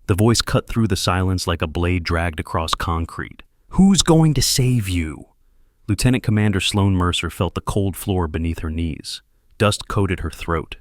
The voice cut through the silence like a blade dragged across concrete. "Who's going to save you?" Lieutenant Commander Sloan Mercer felt the cold floor beneath her knees. Dust coated her throat.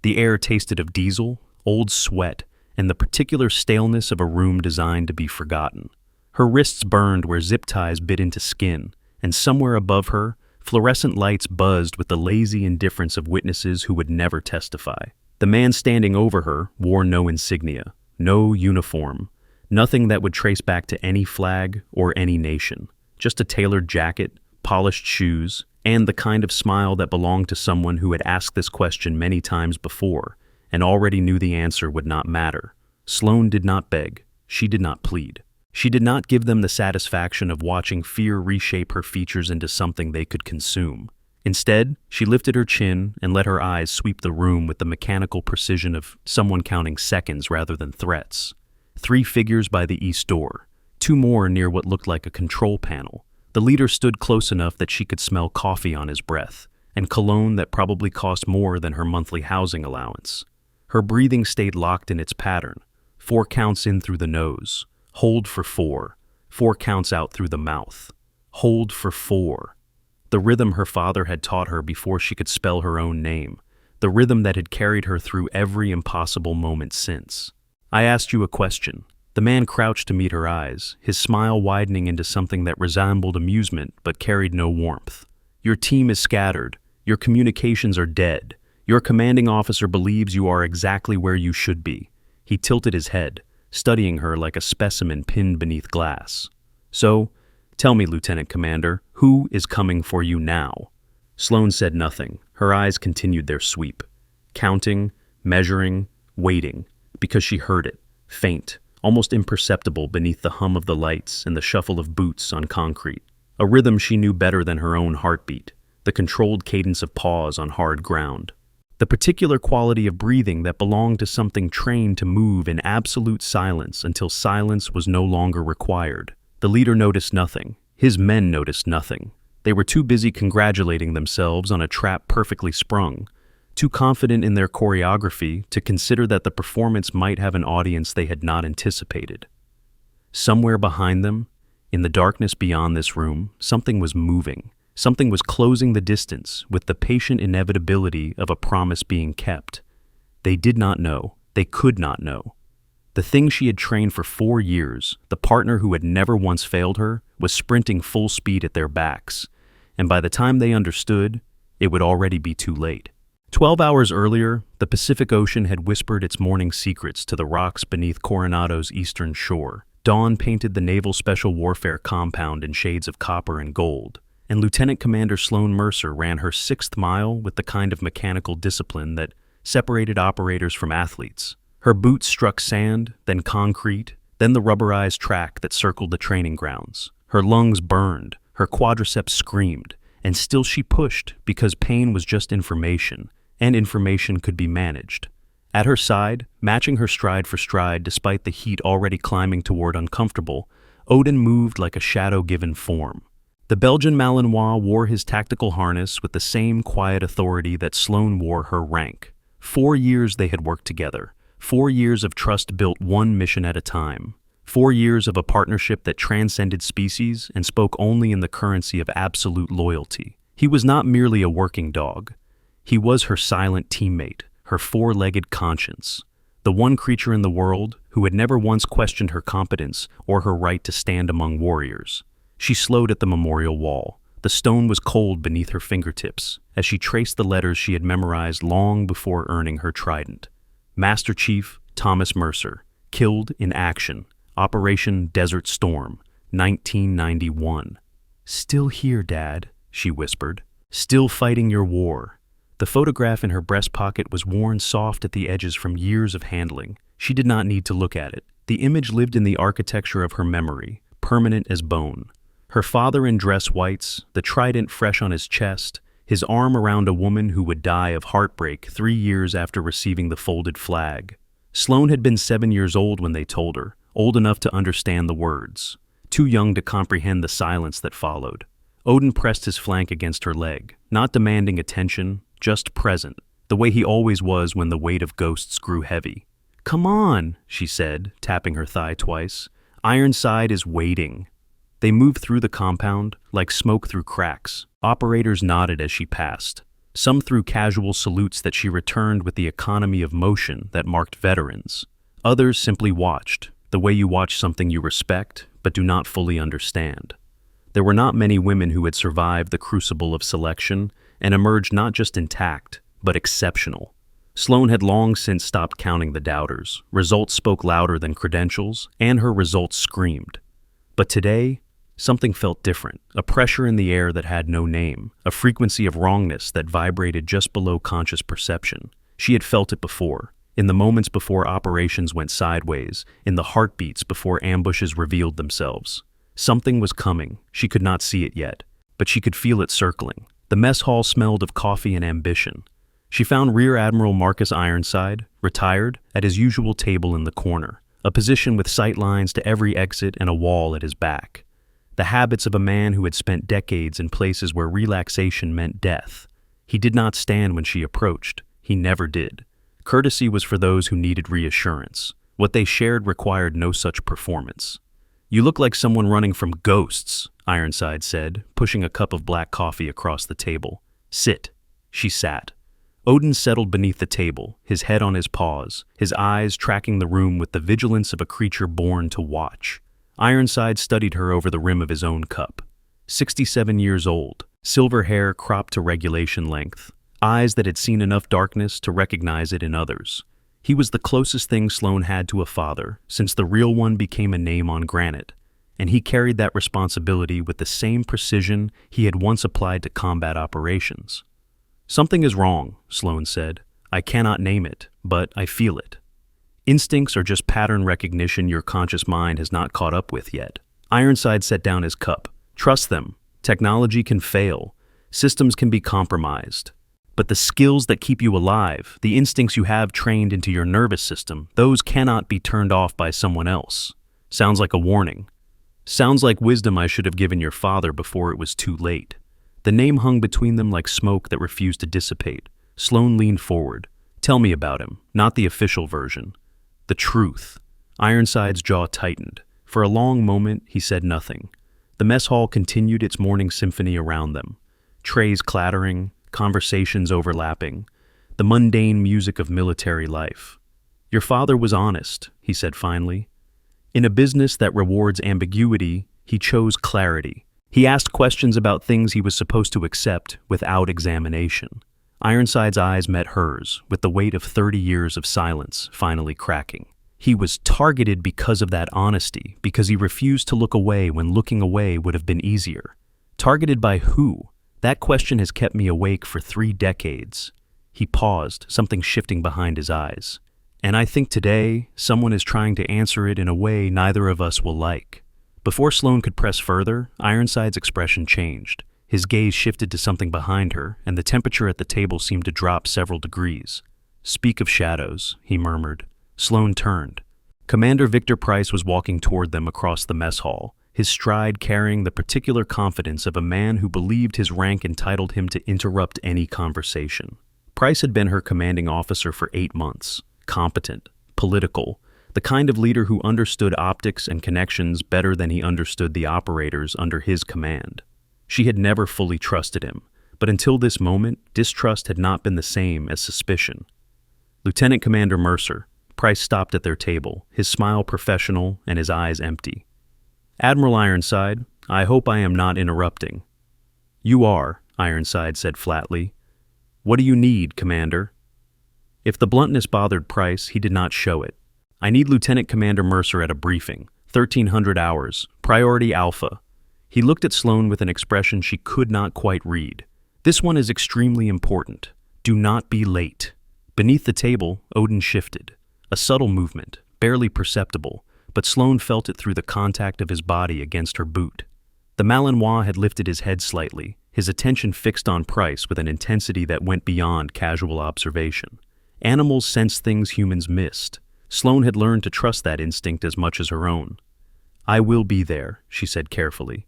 The air tasted of diesel, old sweat, and the particular staleness of a room designed to be forgotten. Her wrists burned where zip ties bit into skin, and somewhere above her, fluorescent lights buzzed with the lazy indifference of witnesses who would never testify. The man standing over her wore no insignia, no uniform, nothing that would trace back to any flag or any nation. Just a tailored jacket, polished shoes, and the kind of smile that belonged to someone who had asked this question many times before and already knew the answer would not matter. Sloan did not beg. She did not plead. She did not give them the satisfaction of watching fear reshape her features into something they could consume. Instead, she lifted her chin and let her eyes sweep the room with the mechanical precision of someone counting seconds rather than threats. 3 figures by the east door, 2 more near what looked like a control panel. The leader stood close enough that she could smell coffee on his breath, and cologne that probably cost more than her monthly housing allowance. Her breathing stayed locked in its pattern. 4 counts in through the nose. Hold for 4. 4 counts out through the mouth. Hold for 4. The rhythm her father had taught her before she could spell her own name. The rhythm that had carried her through every impossible moment since. "I asked you a question." The man crouched to meet her eyes, his smile widening into something that resembled amusement but carried no warmth. "Your team is scattered. Your communications are dead. Your commanding officer believes you are exactly where you should be." He tilted his head, studying her like a specimen pinned beneath glass. "So, tell me, Lieutenant Commander, who is coming for you now?" Sloan said nothing. Her eyes continued their sweep, counting, measuring, waiting, because she heard it, faint, almost imperceptible beneath the hum of the lights and the shuffle of boots on concrete. A rhythm she knew better than her own heartbeat, the controlled cadence of paws on hard ground. The particular quality of breathing that belonged to something trained to move in absolute silence until silence was no longer required. The leader noticed nothing. His men noticed nothing. They were too busy congratulating themselves on a trap perfectly sprung, too confident in their choreography to consider that the performance might have an audience they had not anticipated. Somewhere behind them, in the darkness beyond this room, something was moving. Something was closing the distance with the patient inevitability of a promise being kept. They did not know. They could not know. The thing she had trained for 4 years, the partner who had never once failed her, was sprinting full speed at their backs, and by the time they understood, it would already be too late. 12 hours earlier, the Pacific Ocean had whispered its morning secrets to the rocks beneath Coronado's eastern shore. Dawn painted the Naval Special Warfare compound in shades of copper and gold, and Lieutenant Commander Sloan Mercer ran her 6th mile with the kind of mechanical discipline that separated operators from athletes. Her boots struck sand, then concrete, then the rubberized track that circled the training grounds. Her lungs burned, her quadriceps screamed, and still she pushed because pain was just information, and information could be managed. At her side, matching her stride for stride despite the heat already climbing toward uncomfortable, Odin moved like a shadow-given form. The Belgian Malinois wore his tactical harness with the same quiet authority that Sloan wore her rank. 4 years they had worked together. 4 years of trust built one mission at a time. 4 years of a partnership that transcended species and spoke only in the currency of absolute loyalty. He was not merely a working dog. He was her silent teammate, her 4-legged conscience, the one creature in the world who had never once questioned her competence or her right to stand among warriors. She slowed at the memorial wall. The stone was cold beneath her fingertips as she traced the letters she had memorized long before earning her trident. Master Chief Thomas Mercer, killed in action, Operation Desert Storm, 1991. "Still here, Dad," she whispered. "Still fighting your war." The photograph in her breast pocket was worn soft at the edges from years of handling. She did not need to look at it. The image lived in the architecture of her memory, permanent as bone. Her father in dress whites, the trident fresh on his chest, his arm around a woman who would die of heartbreak 3 years after receiving the folded flag. Sloan had been 7 years old when they told her, old enough to understand the words, too young to comprehend the silence that followed. Odin pressed his flank against her leg, not demanding attention, just present, the way he always was when the weight of ghosts grew heavy. "Come on," she said, tapping her thigh twice. "Ironside is waiting." They moved through the compound, like smoke through cracks. Operators nodded as she passed. Some threw casual salutes that she returned with the economy of motion that marked veterans. Others simply watched, the way you watch something you respect but do not fully understand. There were not many women who had survived the crucible of selection and emerged not just intact, but exceptional. Sloan had long since stopped counting the doubters. Results spoke louder than credentials, and her results screamed. But today, something felt different, a pressure in the air that had no name, a frequency of wrongness that vibrated just below conscious perception. She had felt it before, in the moments before operations went sideways, in the heartbeats before ambushes revealed themselves. Something was coming. She could not see it yet, but she could feel it circling. The mess hall smelled of coffee and ambition. She found Rear Admiral Marcus Ironside, retired, at his usual table in the corner, a position with sight lines to every exit and a wall at his back. The habits of a man who had spent decades in places where relaxation meant death. He did not stand when she approached. He never did. Courtesy was for those who needed reassurance. What they shared required no such performance. "You look like someone running from ghosts," Ironside said, pushing a cup of black coffee across the table. "Sit." She sat. Odin settled beneath the table, his head on his paws, his eyes tracking the room with the vigilance of a creature born to watch. Ironside studied her over the rim of his own cup. 67 years old, silver hair cropped to regulation length, eyes that had seen enough darkness to recognize it in others. He was the closest thing Sloan had to a father, since the real one became a name on granite, and he carried that responsibility with the same precision he had once applied to combat operations. "Something is wrong," Sloan said. "I cannot name it, but I feel it. Instincts are just pattern recognition your conscious mind has not caught up with yet." Ironside set down his cup. "Trust them. Technology can fail. Systems can be compromised. But the skills that keep you alive, the instincts you have trained into your nervous system, those cannot be turned off by someone else." Sounds like a warning. Sounds like wisdom I should have given your father before it was too late. The name hung between them like smoke that refused to dissipate. Sloan leaned forward. "Tell me about him, not the official version. The truth." Ironside's jaw tightened. For a long moment, he said nothing. The mess hall continued its morning symphony around them. Trays clattering, conversations overlapping, the mundane music of military life. "Your father was honest," he said finally. "In a business that rewards ambiguity, he chose clarity. He asked questions about things he was supposed to accept without examination." Ironside's eyes met hers, with the weight of 30 years of silence finally cracking. He was targeted because of that honesty, because he refused to look away when looking away would have been easier. Targeted by who? That question has kept me awake for 3 decades. He paused, something shifting behind his eyes. "And I think today, someone is trying to answer it in a way neither of us will like." Before Sloan could press further, Ironside's expression changed. His gaze shifted to something behind her, and the temperature at the table seemed to drop several degrees. "Speak of shadows," he murmured. Sloan turned. Commander Victor Price was walking toward them across the mess hall, his stride carrying the particular confidence of a man who believed his rank entitled him to interrupt any conversation. Price had been her commanding officer for 8 months, competent, political, the kind of leader who understood optics and connections better than he understood the operators under his command. She had never fully trusted him, but until this moment, distrust had not been the same as suspicion. "Lieutenant Commander Mercer." Price stopped at their table, his smile professional and his eyes empty. "Admiral Ironside, I hope I am not interrupting." "You are," Ironside said flatly. "What do you need, Commander?" If the bluntness bothered Price, he did not show it. "I need Lieutenant Commander Mercer at a briefing, 1300 hours, priority Alpha." He looked at Sloan with an expression she could not quite read. "This one is extremely important. Do not be late." Beneath the table, Odin shifted. A subtle movement, barely perceptible, but Sloan felt it through the contact of his body against her boot. The Malinois had lifted his head slightly, his attention fixed on Price with an intensity that went beyond casual observation. Animals sense things humans missed. Sloan had learned to trust that instinct as much as her own. "I will be there," she said carefully.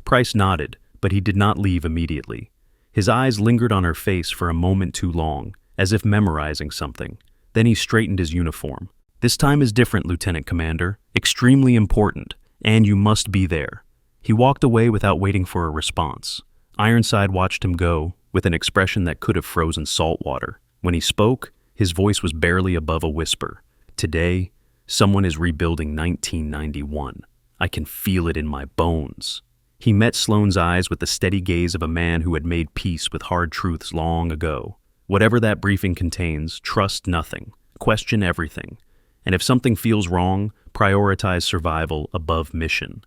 Price nodded, but he did not leave immediately. His eyes lingered on her face for a moment too long, as if memorizing something. Then he straightened his uniform. This time is different, Lieutenant Commander. Extremely important, and you must be there. He walked away without waiting for a response. Ironside watched him go, with an expression that could have frozen salt water. When he spoke, his voice was barely above a whisper. Today, someone is rebuilding 1991. I can feel it in my bones. He met Sloane's eyes with the steady gaze of a man who had made peace with hard truths long ago. Whatever that briefing contains, trust nothing, question everything, and if something feels wrong, prioritize survival above mission.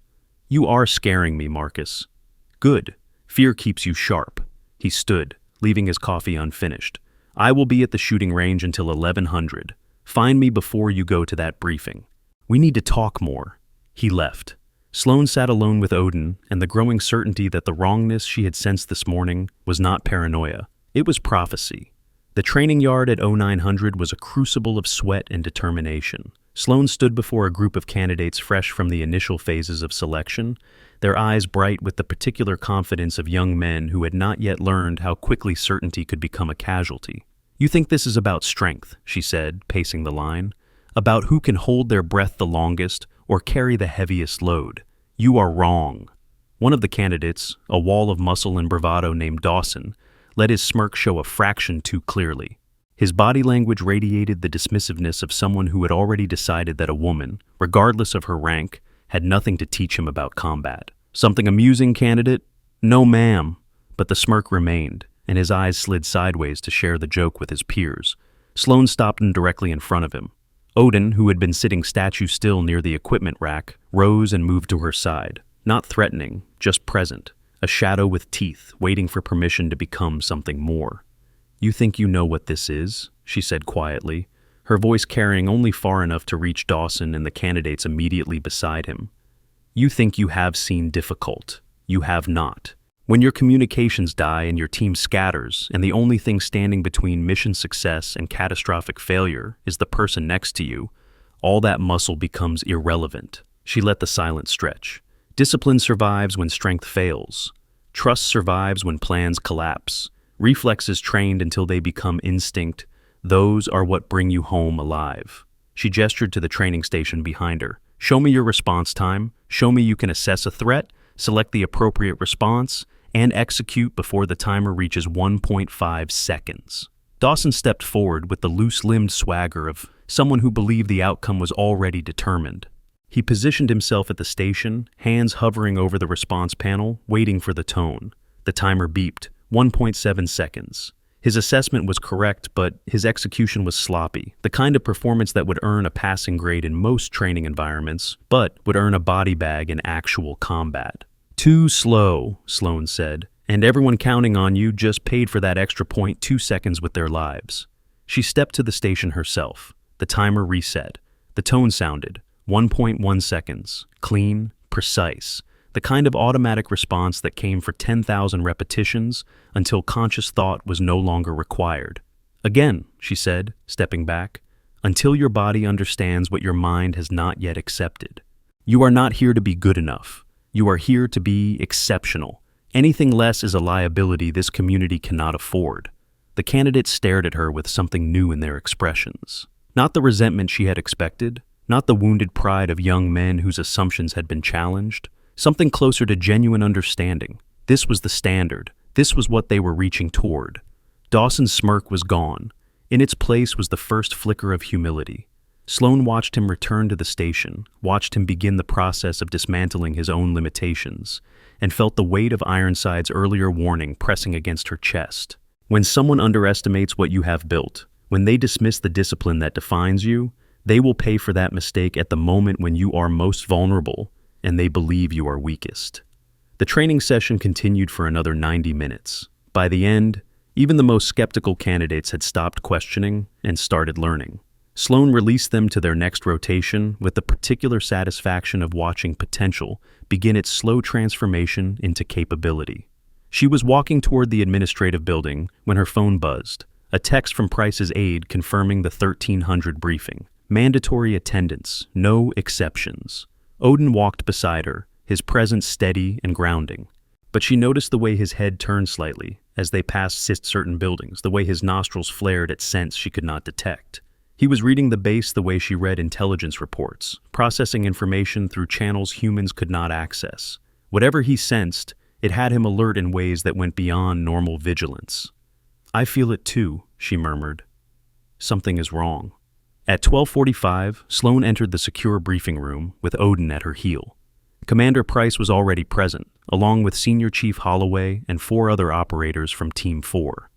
You are scaring me, Marcus. Good. Fear keeps you sharp. He stood, leaving his coffee unfinished. I will be at the shooting range until 1100. Find me before you go to that briefing. We need to talk more. He left. Sloane sat alone with Odin, and the growing certainty that the wrongness she had sensed this morning was not paranoia. It was prophecy. The training yard at 0900 was a crucible of sweat and determination. Sloane stood before a group of candidates fresh from the initial phases of selection, their eyes bright with the particular confidence of young men who had not yet learned how quickly certainty could become a casualty. You think this is about strength, she said, pacing the line, about who can hold their breath the longest or carry the heaviest load. You are wrong. One of the candidates, a wall of muscle and bravado named Dawson, let his smirk show a fraction too clearly. His body language radiated the dismissiveness of someone who had already decided that a woman, regardless of her rank, had nothing to teach him about combat. Something amusing, candidate? No, ma'am. But the smirk remained, and his eyes slid sideways to share the joke with his peers. Sloane stopped him directly in front of him. Odin, who had been sitting statue still near the equipment rack, rose and moved to her side. Not threatening, just present. A shadow with teeth, waiting for permission to become something more. You think you know what this is? She said quietly, her voice carrying only far enough to reach Dawson and the candidates immediately beside him. You think you have seen difficult. You have not. When your communications die and your team scatters, and the only thing standing between mission success and catastrophic failure is the person next to you, all that muscle becomes irrelevant. She let the silence stretch. Discipline survives when strength fails. Trust survives when plans collapse. Reflexes trained until they become instinct. Those are what bring you home alive. She gestured to the training station behind her. Show me your response time. Show me you can assess a threat, select the appropriate response, and execute before the timer reaches 1.5 seconds. Dawson stepped forward with the loose-limbed swagger of someone who believed the outcome was already determined. He positioned himself at the station, hands hovering over the response panel, waiting for the tone. The timer beeped. 1.7 seconds. His assessment was correct, but his execution was sloppy, the kind of performance that would earn a passing grade in most training environments, but would earn a body bag in actual combat. Too slow, Sloane said, and everyone counting on you just paid for that extra 0.2 seconds with their lives. She stepped to the station herself. The timer reset. The tone sounded. 1.1 seconds. Clean, precise. The kind of automatic response that came for 10,000 repetitions until conscious thought was no longer required. Again, she said, stepping back, until your body understands what your mind has not yet accepted. You are not here to be good enough. You are here to be exceptional. Anything less is a liability this community cannot afford. The candidates stared at her with something new in their expressions. Not the resentment she had expected, not the wounded pride of young men whose assumptions had been challenged. Something closer to genuine understanding. This was the standard. This was what they were reaching toward. Dawson's smirk was gone. In its place was the first flicker of humility. Sloane watched him return to the station, watched him begin the process of dismantling his own limitations, and felt the weight of Ironside's earlier warning pressing against her chest. When someone underestimates what you have built, when they dismiss the discipline that defines you, they will pay for that mistake at the moment when you are most vulnerable, and they believe you are weakest. The training session continued for another 90 minutes. By the end, even the most skeptical candidates had stopped questioning and started learning. Sloane released them to their next rotation with the particular satisfaction of watching potential begin its slow transformation into capability. She was walking toward the administrative building when her phone buzzed, a text from Price's aide confirming the 1300 briefing. Mandatory attendance, no exceptions. Odin walked beside her, his presence steady and grounding. But she noticed the way his head turned slightly as they passed certain buildings, the way his nostrils flared at scents she could not detect. He was reading the base the way she read intelligence reports, processing information through channels humans could not access. Whatever he sensed, it had him alert in ways that went beyond normal vigilance. "I feel it too," she murmured. Something is wrong. At 12:45, Sloan entered the secure briefing room with Odin at her heel. Commander Price was already present, along with Senior Chief Holloway and 4 other operators from Team 4.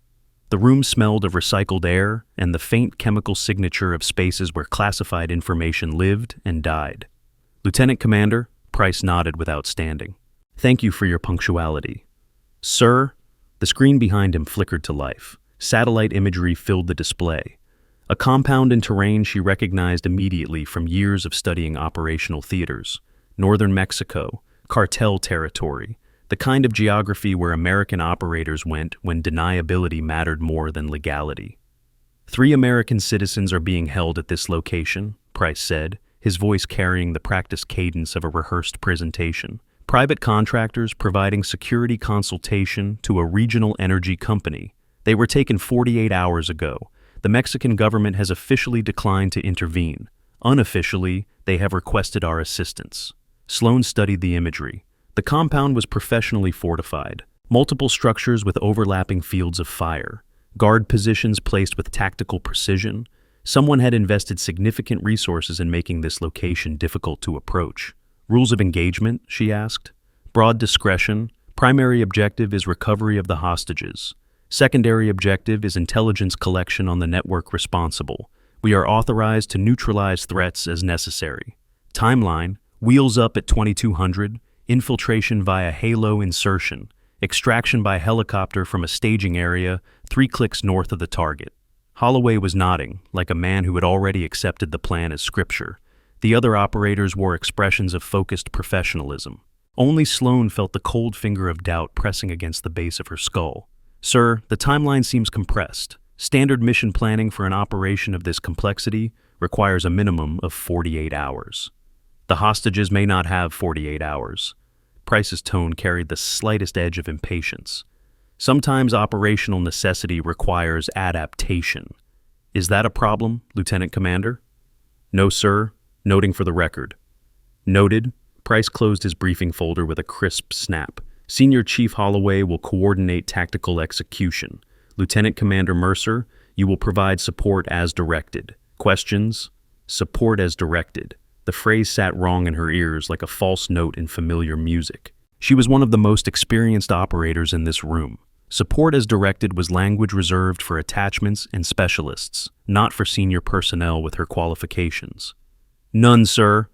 The room smelled of recycled air and the faint chemical signature of spaces where classified information lived and died. "Lieutenant Commander," Price nodded without standing. "Thank you for your punctuality." "Sir?" The screen behind him flickered to life. Satellite imagery filled the display. A compound in terrain she recognized immediately from years of studying operational theaters. Northern Mexico, cartel territory, the kind of geography where American operators went when deniability mattered more than legality. 3 American citizens are being held at this location, Price said, his voice carrying the practiced cadence of a rehearsed presentation. Private contractors providing security consultation to a regional energy company. They were taken 48 hours ago. The Mexican government has officially declined to intervene. Unofficially, they have requested our assistance. Sloan studied the imagery. The compound was professionally fortified. Multiple structures with overlapping fields of fire. Guard positions placed with tactical precision. Someone had invested significant resources in making this location difficult to approach. "Rules of engagement?" she asked. "Broad discretion. Primary objective is recovery of the hostages. Secondary objective is intelligence collection on the network responsible. We are authorized to neutralize threats as necessary. Timeline: wheels up at 2200, infiltration via halo insertion, extraction by helicopter from a staging area 3 clicks north of the target." Holloway was nodding, like a man who had already accepted the plan as scripture. The other operators wore expressions of focused professionalism. Only Sloan felt the cold finger of doubt pressing against the base of her skull. "Sir, the timeline seems compressed. Standard mission planning for an operation of this complexity requires a minimum of 48 hours. The hostages may not have 48 hours. Price's tone carried the slightest edge of impatience. "Sometimes operational necessity requires adaptation. Is that a problem, Lieutenant Commander?" "No, sir. Noting for the record." "Noted." Price closed his briefing folder with a crisp snap. "Senior Chief Holloway will coordinate tactical execution. Lieutenant Commander Mercer, you will provide support as directed. Questions?" Support as directed. The phrase sat wrong in her ears like a false note in familiar music. She was one of the most experienced operators in this room. Support as directed was language reserved for attachments and specialists, not for senior personnel with her qualifications. "None, sir."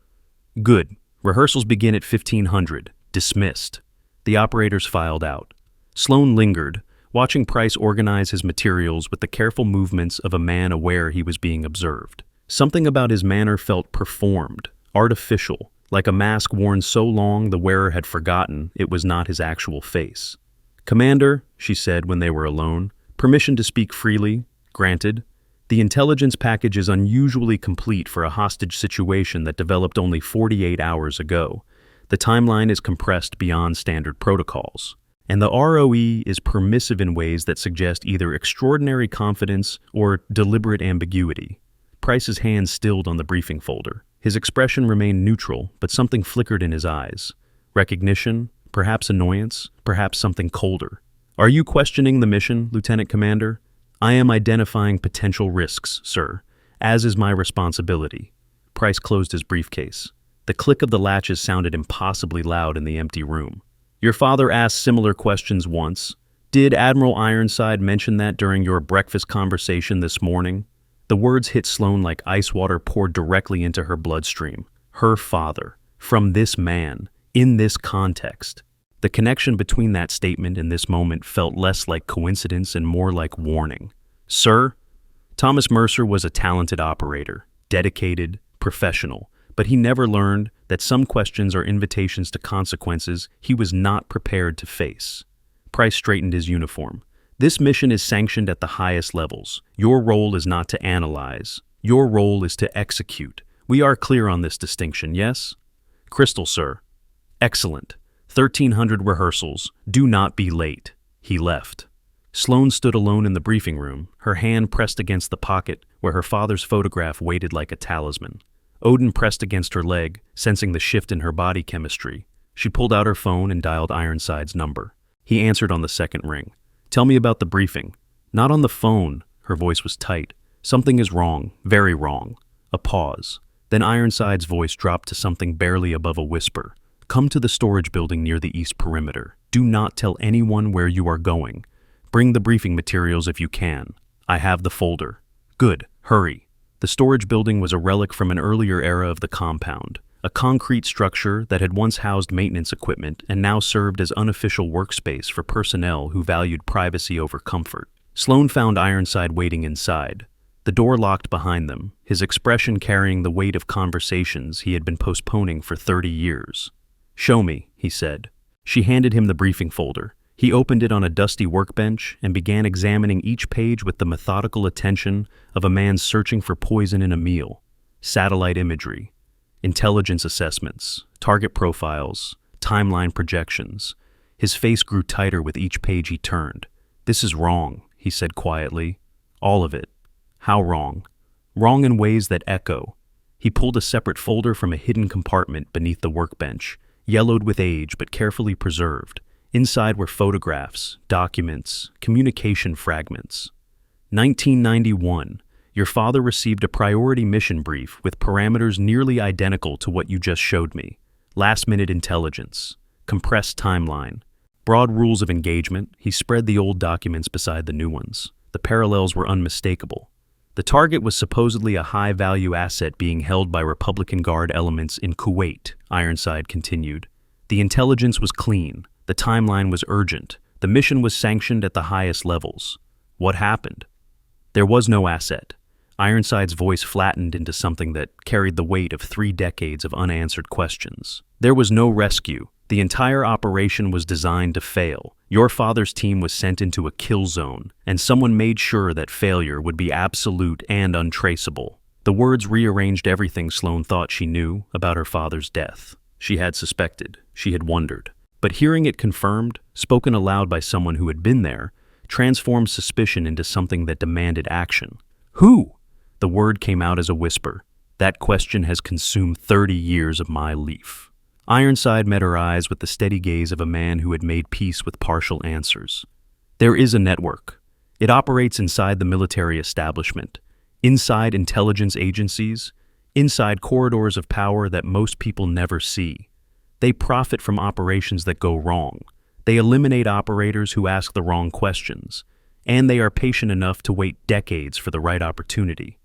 "Good. Rehearsals begin at 1500. Dismissed." The operators filed out. Sloan lingered, watching Price organize his materials with the careful movements of a man aware he was being observed. Something about his manner felt performed, artificial, like a mask worn so long the wearer had forgotten it was not his actual face. "Commander," she said when they were alone, "permission to speak freely, granted. The intelligence package is unusually complete for a hostage situation that developed only 48 hours ago. The timeline is compressed beyond standard protocols. And the ROE is permissive in ways that suggest either extraordinary confidence or deliberate ambiguity." Price's hand stilled on the briefing folder. His expression remained neutral, but something flickered in his eyes. Recognition, perhaps annoyance, perhaps something colder. "Are you questioning the mission, Lieutenant Commander?" "I am identifying potential risks, sir, as is my responsibility." Price closed his briefcase. The click of the latches sounded impossibly loud in the empty room. "Your father asked similar questions once. Did Admiral Ironside mention that during your breakfast conversation this morning?" The words hit Sloan like ice water poured directly into her bloodstream. Her father. From this man. In this context. The connection between that statement and this moment felt less like coincidence and more like warning. "Sir?" Thomas Mercer was a talented operator, dedicated, professional, but he never learned that some questions are invitations to consequences he was not prepared to face. Price straightened his uniform. "This mission is sanctioned at the highest levels. Your role is not to analyze. Your role is to execute. We are clear on this distinction, yes?" "Crystal, sir." "Excellent. 1300 rehearsals. Do not be late." He left. Sloan stood alone in the briefing room, her hand pressed against the pocket where her father's photograph waited like a talisman. Odin pressed against her leg, sensing the shift in her body chemistry. She pulled out her phone and dialed Ironside's number. He answered on the second ring. "Tell me about the briefing." "Not on the phone." Her voice was tight. "Something is wrong, very wrong." A pause. Then Ironside's voice dropped to something barely above a whisper. "Come to the storage building near the east perimeter. Do not tell anyone where you are going. Bring the briefing materials if you can. I have the folder." "Good, hurry." The storage building was a relic from an earlier era of the compound, a concrete structure that had once housed maintenance equipment and now served as unofficial workspace for personnel who valued privacy over comfort. Sloan found Ironside waiting inside. The door locked behind them, his expression carrying the weight of conversations he had been postponing for 30 years. "Show me," he said. She handed him the briefing folder. He opened it on a dusty workbench and began examining each page with the methodical attention of a man searching for poison in a meal. Satellite imagery, intelligence assessments, target profiles, timeline projections. His face grew tighter with each page he turned. "This is wrong," he said quietly. "All of it." "How wrong?" "Wrong in ways that echo." He pulled a separate folder from a hidden compartment beneath the workbench, yellowed with age but carefully preserved. Inside were photographs, documents, communication fragments. 1991. Your father received a priority mission brief with parameters nearly identical to what you just showed me. Last-minute intelligence. Compressed timeline. Broad rules of engagement. He spread the old documents beside the new ones. The parallels were unmistakable. The target was supposedly a high-value asset being held by Republican Guard elements in Kuwait, Ironside continued. The intelligence was clean. The timeline was urgent. The mission was sanctioned at the highest levels. What happened? There was no asset. Ironside's voice flattened into something that carried the weight of 3 decades of unanswered questions. There was no rescue. The entire operation was designed to fail. Your father's team was sent into a kill zone, and someone made sure that failure would be absolute and untraceable. The words rearranged everything Sloan thought she knew about her father's death. She had suspected. She had wondered. But hearing it confirmed, spoken aloud by someone who had been there, transformed suspicion into something that demanded action. "Who?" The word came out as a whisper. "That question has consumed 30 years of my life." Ironside met her eyes with the steady gaze of a man who had made peace with partial answers. "There is a network. It operates inside the military establishment, inside intelligence agencies, inside corridors of power that most people never see. They profit from operations that go wrong. They eliminate operators who ask the wrong questions, and they are patient enough to wait decades for the right opportunity."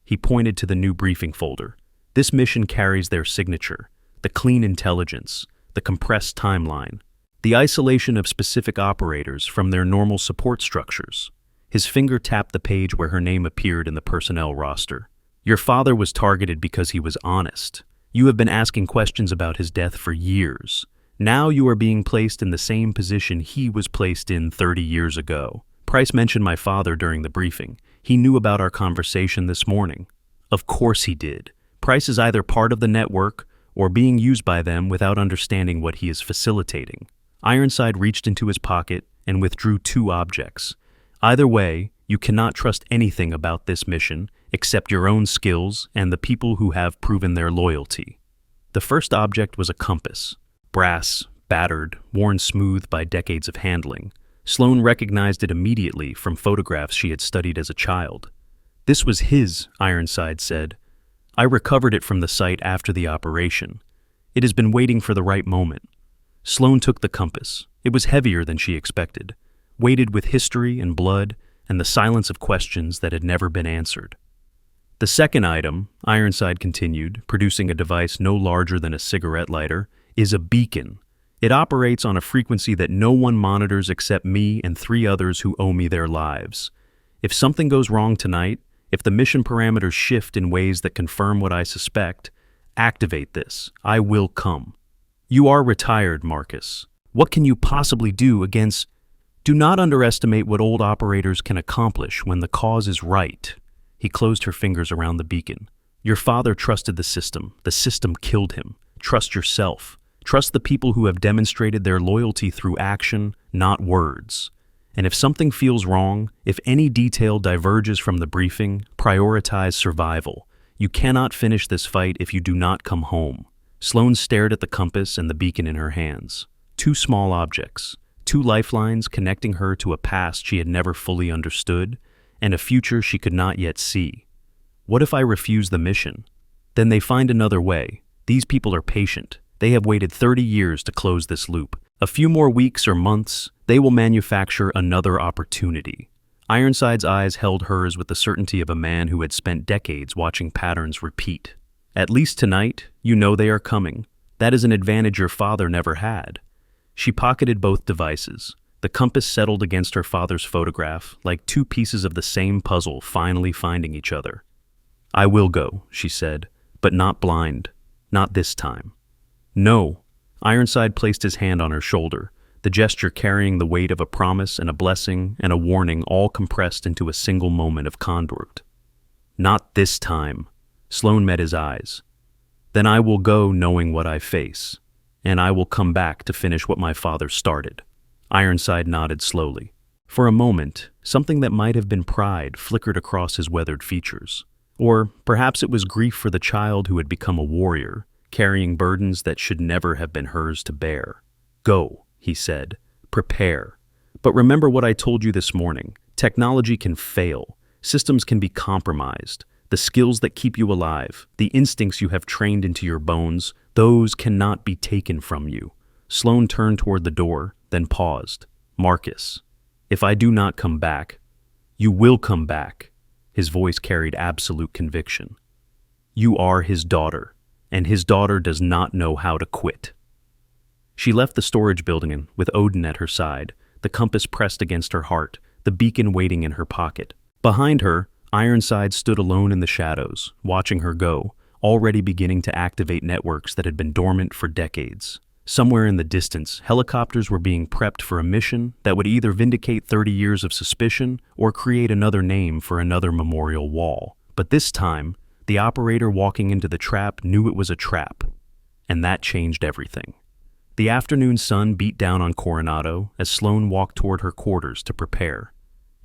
He pointed to the new briefing folder. "This mission carries their signature, the clean intelligence, the compressed timeline, the isolation of specific operators from their normal support structures." His finger tapped the page where her name appeared in the personnel roster. "Your father was targeted because he was honest. You have been asking questions about his death for years. Now you are being placed in the same position he was placed in 30 years ago. Price mentioned my father during the briefing. He knew about our conversation this morning." "Of course he did. Price is either part of the network or being used by them without understanding what he is facilitating." Ironside reached into his pocket and withdrew 2 objects. "Either way, you cannot trust anything about this mission except your own skills and the people who have proven their loyalty." The first object was a compass. Brass, battered, worn smooth by decades of handling. Sloan recognized it immediately from photographs she had studied as a child. "This was his," Ironside said. "I recovered it from the site after the operation. It has been waiting for the right moment." Sloan took the compass. It was heavier than she expected, weighted with history and blood and the silence of questions that had never been answered. "The second item," Ironside continued, producing a device no larger than a cigarette lighter, "is a beacon. It operates on a frequency that no one monitors except me and 3 others who owe me their lives. If something goes wrong tonight, if the mission parameters shift in ways that confirm what I suspect, activate this. I will come. You are retired, Marcus. What can you possibly do against... Do not underestimate what old operators can accomplish when the cause is right." He closed her fingers around the beacon. "Your father trusted the system. The system killed him. Trust yourself. Trust the people who have demonstrated their loyalty through action, not words. And if something feels wrong, if any detail diverges from the briefing, prioritize survival. You cannot finish this fight if you do not come home. Sloane stared at the compass and the beacon in her hands. Two small objects, two lifelines connecting her to a past she had never fully understood, and a future she could not yet see. What if I refuse the mission? Then they find another way. These people are patient. They have waited 30 years to close this loop. A few more weeks or months, they will manufacture another opportunity. Ironside's eyes held hers with the certainty of a man who had spent decades watching patterns repeat. At least tonight, you know they are coming. That is an advantage your father never had. She pocketed both devices. The compass settled against her father's photograph, like two pieces of the same puzzle finally finding each other. I will go, she said, but not blind. Not this time. No. Ironside placed his hand on her shoulder, the gesture carrying the weight of a promise and a blessing and a warning all compressed into a single moment of conduit. Not this time. Sloane met his eyes. Then I will go knowing what I face, and I will come back to finish what my father started. Ironside nodded slowly. For a moment, something that might have been pride flickered across his weathered features. Or perhaps it was grief for the child who had become a warrior, carrying burdens that should never have been hers to bear. Go, he said. Prepare. But remember what I told you this morning. Technology can fail. Systems can be compromised. The skills that keep you alive, the instincts you have trained into your bones, those cannot be taken from you. Sloane turned toward the door, then paused. Marcus, if I do not come back, you will come back. His voice carried absolute conviction. You are his daughter, and his daughter does not know how to quit. She left the storage building with Odin at her side, the compass pressed against her heart, the beacon waiting in her pocket. Behind her, Ironside stood alone in the shadows, watching her go, already beginning to activate networks that had been dormant for decades. Somewhere in the distance, helicopters were being prepped for a mission that would either vindicate 30 years of suspicion or create another name for another memorial wall. But this time, the operator walking into the trap knew it was a trap, and that changed everything. The afternoon sun beat down on Coronado as Sloane walked toward her quarters to prepare.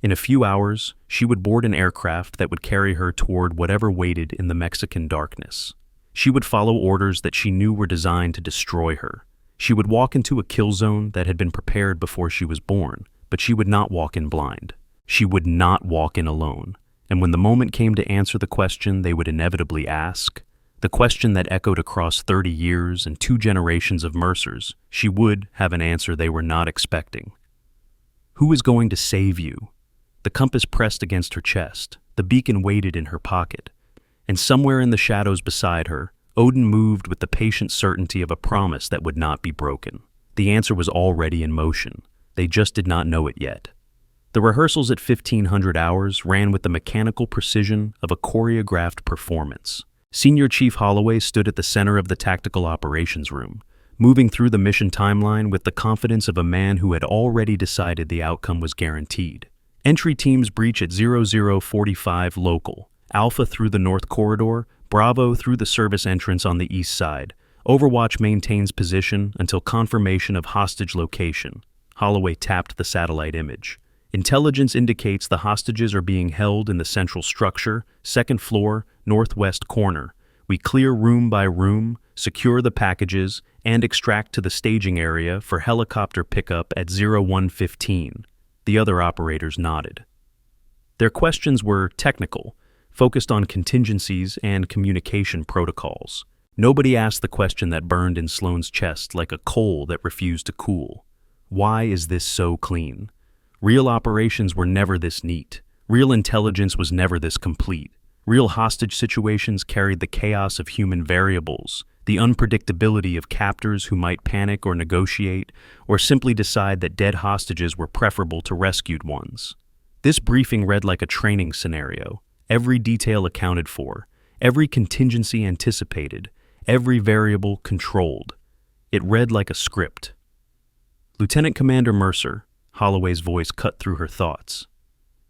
In a few hours, she would board an aircraft that would carry her toward whatever waited in the Mexican darkness. She would follow orders that she knew were designed to destroy her. She would walk into a kill zone that had been prepared before she was born, but she would not walk in blind. She would not walk in alone. And when the moment came to answer the question they would inevitably ask, the question that echoed across 30 years and 2 generations of Mercers, she would have an answer they were not expecting. Who is going to save you? The compass pressed against her chest, the beacon waited in her pocket, and somewhere in the shadows beside her, Odin moved with the patient certainty of a promise that would not be broken. The answer was already in motion. They just did not know it yet. The rehearsals at 1500 hours ran with the mechanical precision of a choreographed performance. Senior Chief Holloway stood at the center of the tactical operations room, moving through the mission timeline with the confidence of a man who had already decided the outcome was guaranteed. Entry teams breach at 0045 local, Alpha through the North Corridor, Bravo through the service entrance on the east side. Overwatch maintains position until confirmation of hostage location. Holloway tapped the satellite image. Intelligence indicates the hostages are being held in the central structure, 2nd floor, northwest corner. We clear room by room, secure the packages, and extract to the staging area for helicopter pickup at 0115. The other operators nodded. Their questions were technical, focused on contingencies and communication protocols. Nobody asked the question that burned in Sloane's chest like a coal that refused to cool. Why is this so clean? Real operations were never this neat. Real intelligence was never this complete. Real hostage situations carried the chaos of human variables, the unpredictability of captors who might panic or negotiate, or simply decide that dead hostages were preferable to rescued ones. This briefing read like a training scenario, every detail accounted for, every contingency anticipated, every variable controlled. It read like a script. Lieutenant Commander Mercer, Holloway's voice cut through her thoughts.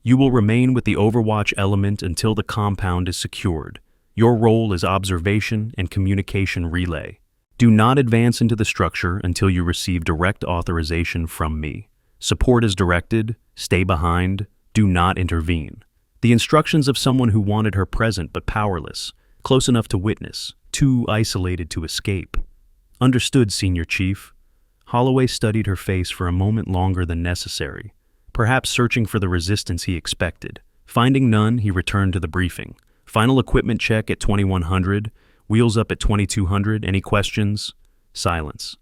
You will remain with the Overwatch element until the compound is secured. Your role is observation and communication relay. Do not advance into the structure until you receive direct authorization from me. Support as directed, stay behind, do not intervene. The instructions of someone who wanted her present but powerless, close enough to witness, too isolated to escape. Understood, Senior Chief. Holloway studied her face for a moment longer than necessary, perhaps searching for the resistance he expected. Finding none, he returned to the briefing. Final equipment check at 2100, wheels up at 2200, any questions? Silence.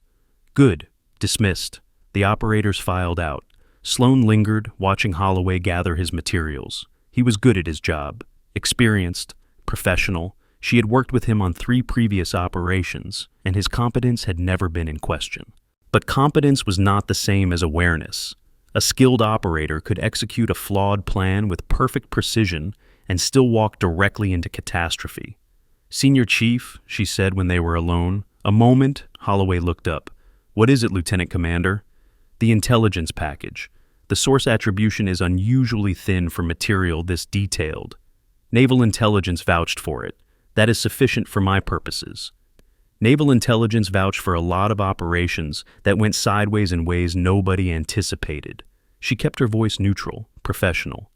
Good. Dismissed. The operators filed out. Sloan lingered, watching Holloway gather his materials. He was good at his job. Experienced. Professional. She had worked with him on 3 previous operations, and his competence had never been in question. But competence was not the same as awareness. A skilled operator could execute a flawed plan with perfect precision and still walk directly into catastrophe. Senior Chief, she said when they were alone. A moment, Holloway looked up. What is it, Lieutenant Commander? The intelligence package. The source attribution is unusually thin for material this detailed. Naval intelligence vouched for it. That is sufficient for my purposes. Naval intelligence vouched for a lot of operations that went sideways in ways nobody anticipated. She kept her voice neutral, professional.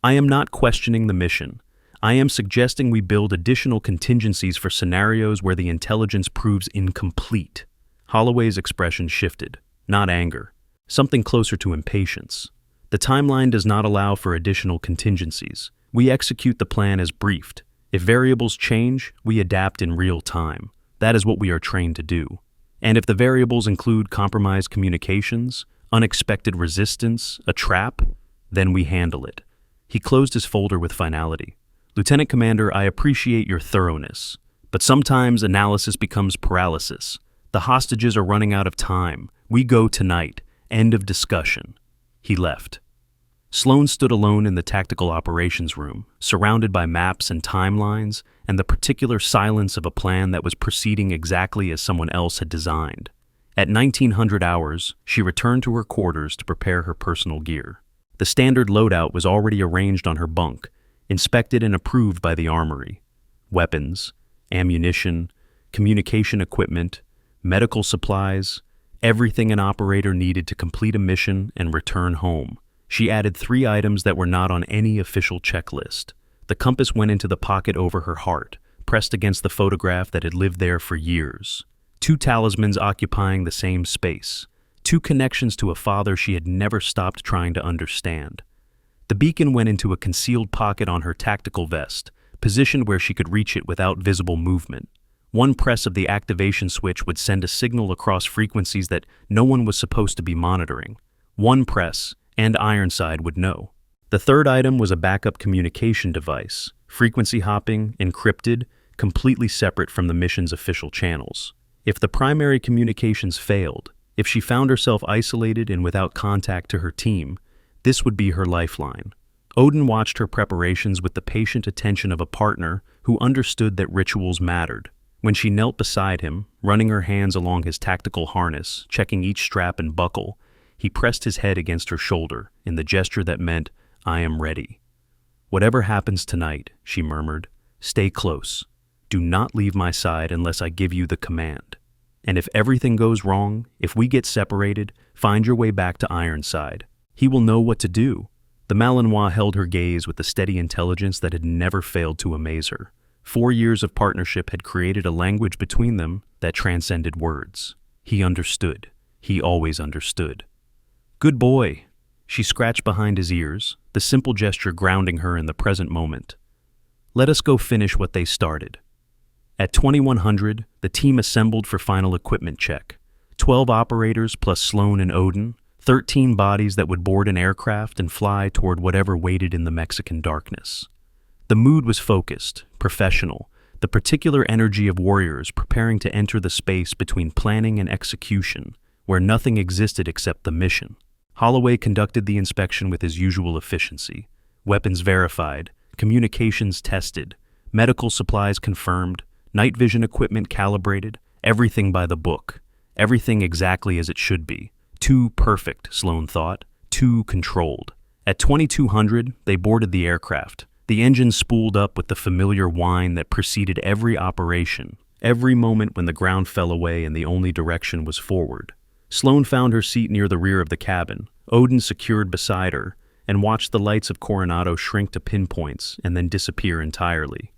I am not questioning the mission. I am suggesting we build additional contingencies for scenarios where the intelligence proves incomplete. Holloway's expression shifted, not anger, something closer to impatience. The timeline does not allow for additional contingencies. We execute the plan as briefed. If variables change, we adapt in real time. That is what we are trained to do. And if the variables include compromised communications, unexpected resistance, a trap, then we handle it. He closed his folder with finality. Lieutenant Commander, I appreciate your thoroughness, but sometimes analysis becomes paralysis. The hostages are running out of time. We go tonight. End of discussion. He left. Sloan stood alone in the tactical operations room, surrounded by maps and timelines and the particular silence of a plan that was proceeding exactly as someone else had designed. At 1900 hours, she returned to her quarters to prepare her personal gear. The standard loadout was already arranged on her bunk, inspected and approved by the armory. Weapons, ammunition, communication equipment, medical supplies, everything an operator needed to complete a mission and return home. She added 3 items that were not on any official checklist. The compass went into the pocket over her heart, pressed against the photograph that had lived there for years. 2 talismans occupying the same space. 2 connections to a father she had never stopped trying to understand. The beacon went into a concealed pocket on her tactical vest, positioned where she could reach it without visible movement. One press of the activation switch would send a signal across frequencies that no one was supposed to be monitoring. One press, and Ironside would know. The 3rd item was a backup communication device, frequency hopping, encrypted, completely separate from the mission's official channels. If the primary communications failed, if she found herself isolated and without contact to her team, this would be her lifeline. Odin watched her preparations with the patient attention of a partner who understood that rituals mattered. When she knelt beside him, running her hands along his tactical harness, checking each strap and buckle, he pressed his head against her shoulder in the gesture that meant, I am ready. Whatever happens tonight, she murmured, stay close. Do not leave my side unless I give you the command. And if everything goes wrong, if we get separated, find your way back to Ironside. He will know what to do. The Malinois held her gaze with the steady intelligence that had never failed to amaze her. 4 years of partnership had created a language between them that transcended words. He understood. He always understood. Good boy. She scratched behind his ears, the simple gesture grounding her in the present moment. Let us go finish what they started. At 2100, the team assembled for final equipment check. 12 operators plus Sloan and Odin, 13 bodies that would board an aircraft and fly toward whatever waited in the Mexican darkness. The mood was focused, professional, the particular energy of warriors preparing to enter the space between planning and execution, where nothing existed except the mission. Holloway conducted the inspection with his usual efficiency. Weapons verified, communications tested, medical supplies confirmed, night vision equipment calibrated, everything by the book, everything exactly as it should be. Too perfect, Sloan thought, too controlled. At 2200, they boarded the aircraft. The engine spooled up with the familiar whine that preceded every operation, every moment when the ground fell away and the only direction was forward. Sloan found her seat near the rear of the cabin, Odin secured beside her, and watched the lights of Coronado shrink to pinpoints and then disappear entirely.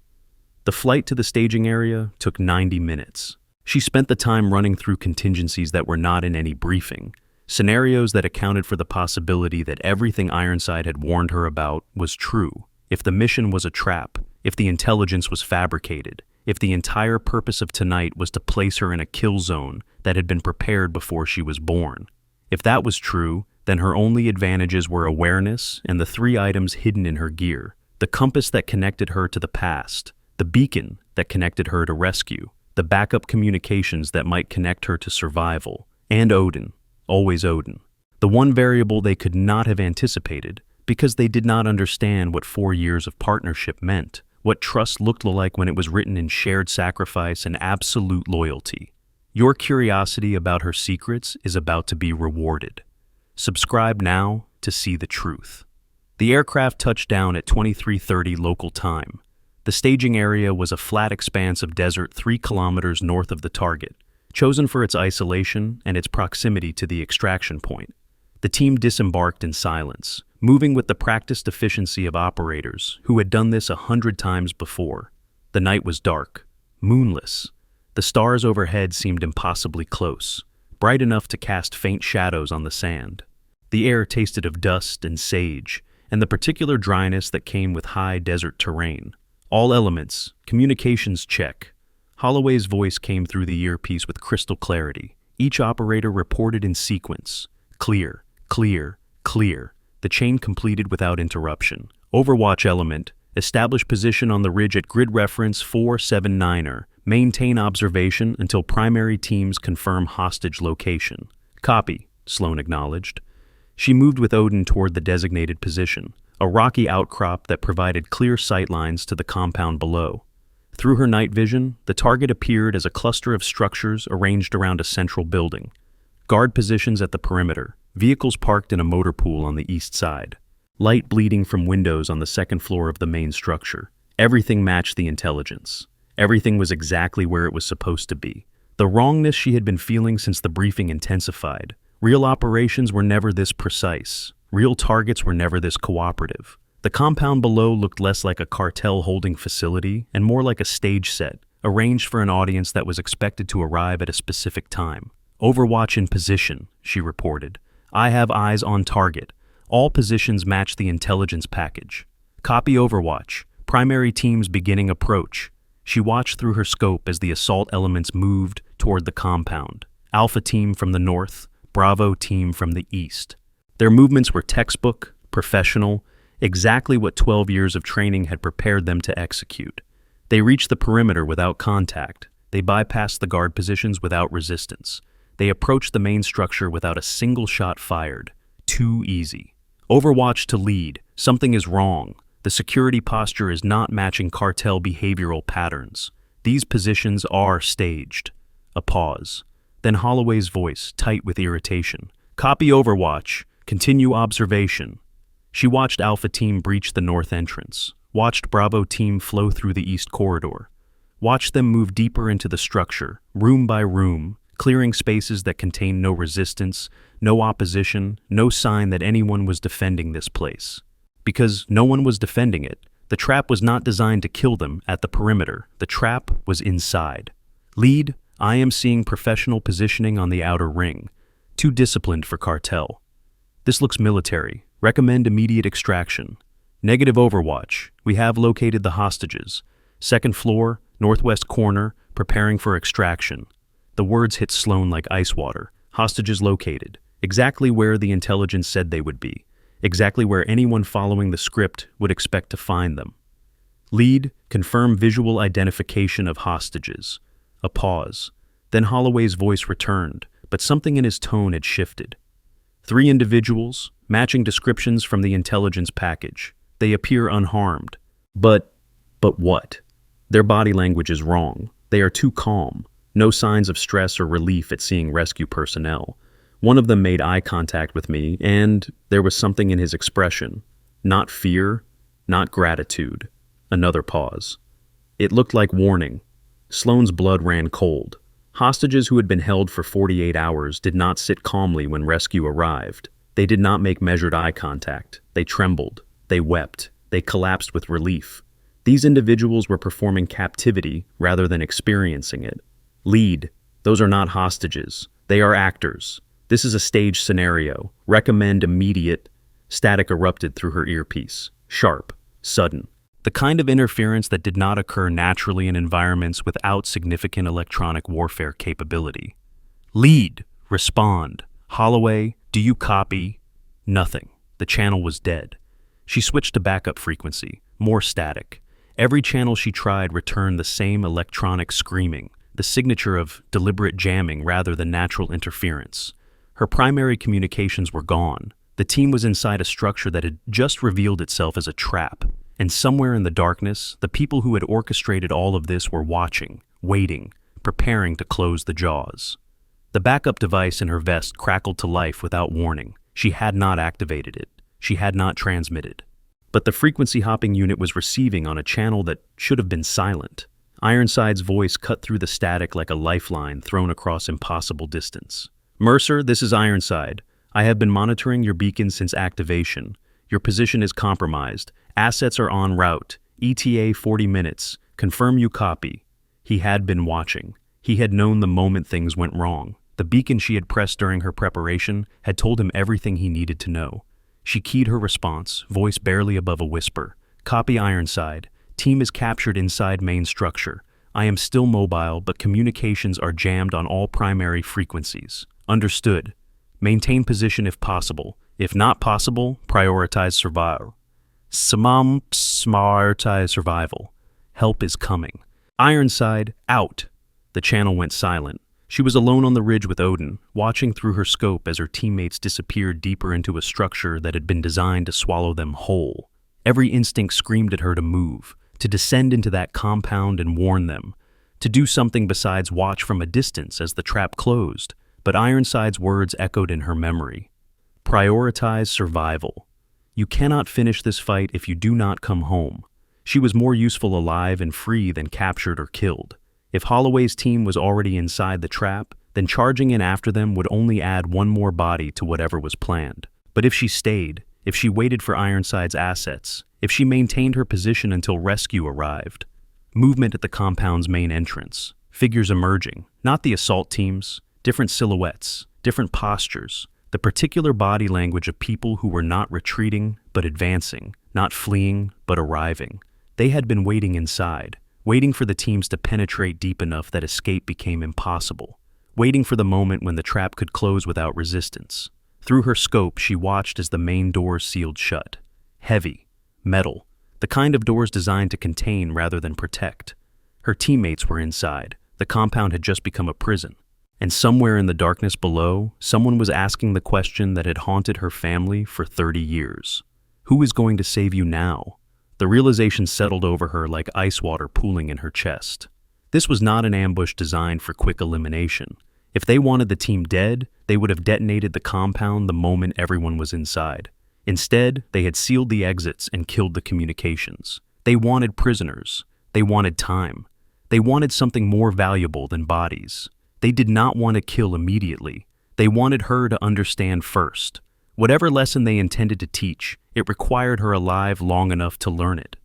The flight to the staging area took 90 minutes. She spent the time running through contingencies that were not in any briefing, scenarios that accounted for the possibility that everything Ironside had warned her about was true. If the mission was a trap, if the intelligence was fabricated, if the entire purpose of tonight was to place her in a kill zone that had been prepared before she was born. If that was true, then her only advantages were awareness and the 3 items hidden in her gear: the compass that connected her to the past, the beacon that connected her to rescue, the backup communications that might connect her to survival, and Odin, always Odin. The one variable they could not have anticipated, because they did not understand what 4 years of partnership meant, what trust looked like when it was written in shared sacrifice and absolute loyalty. Your curiosity about her secrets is about to be rewarded. Subscribe now to see the truth. The aircraft touched down at 23:30 local time. The staging area was a flat expanse of desert 3 kilometers north of the target, chosen for its isolation and its proximity to the extraction point. The team disembarked in silence, moving with the practiced efficiency of operators who had done this 100 times before. The night was dark, moonless. The stars overhead seemed impossibly close, bright enough to cast faint shadows on the sand. The air tasted of dust and sage, and the particular dryness that came with high desert terrain. All elements, communications check. Holloway's voice came through the earpiece with crystal clarity. Each operator reported in sequence. Clear, clear, clear. The chain completed without interruption. Overwatch element, establish position on the ridge at grid reference 479er. Maintain observation until primary teams confirm hostage location. Copy, Sloan acknowledged. She moved with Odin toward the designated position, a rocky outcrop that provided clear sightlines to the compound below. Through her night vision, the target appeared as a cluster of structures arranged around a central building. Guard positions at the perimeter, vehicles parked in a motor pool on the east side. Light bleeding from windows on the second floor of the main structure. Everything matched the intelligence. Everything was exactly where it was supposed to be. The wrongness she had been feeling since the briefing intensified. Real operations were never this precise. Real targets were never this cooperative. The compound below looked less like a cartel holding facility and more like a stage set, arranged for an audience that was expected to arrive at a specific time. Overwatch in position, she reported. I have eyes on target. All positions match the intelligence package. Copy Overwatch. Primary teams beginning approach. She watched through her scope as the assault elements moved toward the compound. Alpha team from the north, Bravo team from the east. Their movements were textbook, professional, exactly what 12 years of training had prepared them to execute. They reached the perimeter without contact. They bypassed the guard positions without resistance. They approached the main structure without a single shot fired. Too easy. Overwatch to lead. Something is wrong. The security posture is not matching cartel behavioral patterns. These positions are staged. A pause. Then Holloway's voice, tight with irritation. Copy Overwatch. Continue observation. She watched Alpha Team breach the north entrance. Watched Bravo Team flow through the east corridor. Watched them move deeper into the structure, room by room, clearing spaces that contained no resistance, no opposition, no sign that anyone was defending this place. Because no one was defending it, the trap was not designed to kill them at the perimeter. The trap was inside. Lead, I am seeing professional positioning on the outer ring. Too disciplined for cartel. This looks military. Recommend immediate extraction. Negative Overwatch. We have located the hostages. Second floor, northwest corner, preparing for extraction. The words hit Sloan like ice water. Hostages located. Exactly where the intelligence said they would be. Exactly where anyone following the script would expect to find them. Lead, confirm visual identification of hostages. A pause. Then Holloway's voice returned, but something in his tone had shifted. 3 individuals, matching descriptions from the intelligence package. They appear unharmed. But what? Their body language is wrong. They are too calm. No signs of stress or relief at seeing rescue personnel. One of them made eye contact with me, and there was something in his expression. Not fear, not gratitude. Another pause. It looked like warning. Sloan's blood ran cold. Hostages who had been held for 48 hours did not sit calmly when rescue arrived. They did not make measured eye contact. They trembled. They wept. They collapsed with relief. These individuals were performing captivity rather than experiencing it. Lead. Those are not hostages. They are actors. This is a staged scenario. Recommend immediate. Static erupted through her earpiece. Sharp. Sudden. The kind of interference that did not occur naturally in environments without significant electronic warfare capability. Lead. Respond. Holloway, do you copy? Nothing. The channel was dead. She switched to backup frequency. More static. Every channel she tried returned the same electronic screaming, the signature of deliberate jamming rather than natural interference. Her primary communications were gone. The team was inside a structure that had just revealed itself as a trap. And somewhere in the darkness, the people who had orchestrated all of this were watching, waiting, preparing to close the jaws. The backup device in her vest crackled to life without warning. She had not activated it. She had not transmitted. But the frequency hopping unit was receiving on a channel that should have been silent. Ironside's voice cut through the static like a lifeline thrown across impossible distance. Mercer, this is Ironside. I have been monitoring your beacon since activation. Your position is compromised. Assets are en route. ETA 40 minutes. Confirm you copy. He had been watching. He had known the moment things went wrong. The beacon she had pressed during her preparation had told him everything he needed to know. She keyed her response, voice barely above a whisper. Copy Ironside. Team is captured inside main structure. I am still mobile, but communications are jammed on all primary frequencies. Understood. Maintain position if possible. If not possible, prioritize survival. Prioritize survival. Help is coming. Ironside, out. The channel went silent. She was alone on the ridge with Odin, watching through her scope as her teammates disappeared deeper into a structure that had been designed to swallow them whole. Every instinct screamed at her to move, to descend into that compound and warn them, to do something besides watch from a distance as the trap closed, but Ironside's words echoed in her memory. Prioritize survival. You cannot finish this fight if you do not come home. She was more useful alive and free than captured or killed. If Holloway's team was already inside the trap, then charging in after them would only add one more body to whatever was planned. But if she stayed, if she waited for Ironside's assets, if she maintained her position until rescue arrived. Movement at the compound's main entrance. Figures emerging, not the assault teams, different silhouettes, different postures, the particular body language of people who were not retreating but advancing, not fleeing but arriving. They had been waiting inside, waiting for the teams to penetrate deep enough that escape became impossible, waiting for the moment when the trap could close without resistance. Through her scope, she watched as the main doors sealed shut. Heavy, metal, the kind of doors designed to contain rather than protect. Her teammates were inside. The compound had just become a prison. And somewhere in the darkness below, someone was asking the question that had haunted her family for 30 years. Who is going to save you now? The realization settled over her like ice water pooling in her chest. This was not an ambush designed for quick elimination. If they wanted the team dead, they would have detonated the compound the moment everyone was inside. Instead, they had sealed the exits and killed the communications. They wanted prisoners. They wanted time. They wanted something more valuable than bodies. They did not want to kill immediately. They wanted her to understand first. Whatever lesson they intended to teach, it required her alive long enough to learn it.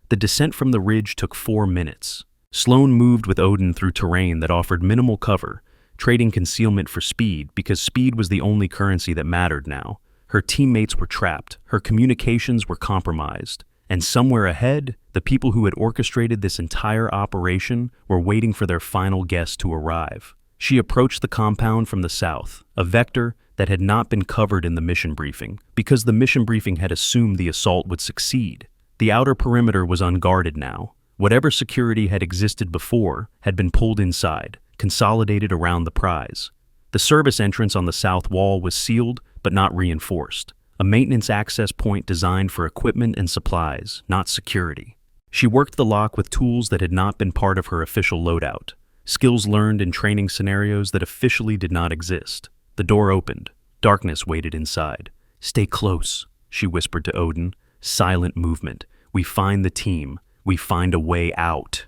The descent from the ridge took 4 minutes. Sloane moved with Odin through terrain that offered minimal cover, trading concealment for speed because speed was the only currency that mattered now. Her teammates were trapped, her communications were compromised, and somewhere ahead, the people who had orchestrated this entire operation were waiting for their final guest to arrive. She approached the compound from the south, a vector that had not been covered in the mission briefing, because the mission briefing had assumed the assault would succeed. The outer perimeter was unguarded now. Whatever security had existed before had been pulled inside, consolidated around the prize. The service entrance on the south wall was sealed but not reinforced, a maintenance access point designed for equipment and supplies, not security. She worked the lock with tools that had not been part of her official loadout, skills learned in training scenarios that officially did not exist. The door opened. Darkness waited inside. Stay close, she whispered to Odin. Silent movement. We find the team. We find a way out.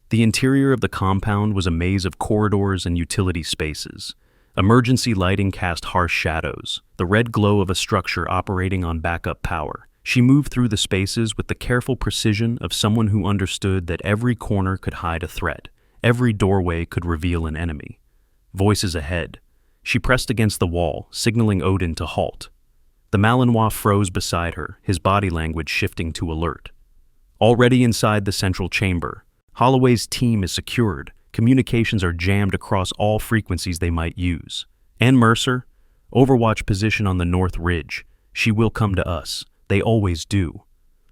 The interior of the compound was a maze of corridors and utility spaces. Emergency lighting cast harsh shadows, the red glow of a structure operating on backup power. She moved through the spaces with the careful precision of someone who understood that every corner could hide a threat, every doorway could reveal an enemy. Voices ahead. She pressed against the wall, signaling Odin to halt. The Malinois froze beside her, his body language shifting to alert. Already inside the central chamber, Holloway's team is secured. Communications are jammed across all frequencies they might use. And Mercer, Overwatch position on the North Ridge. She will come to us. They always do.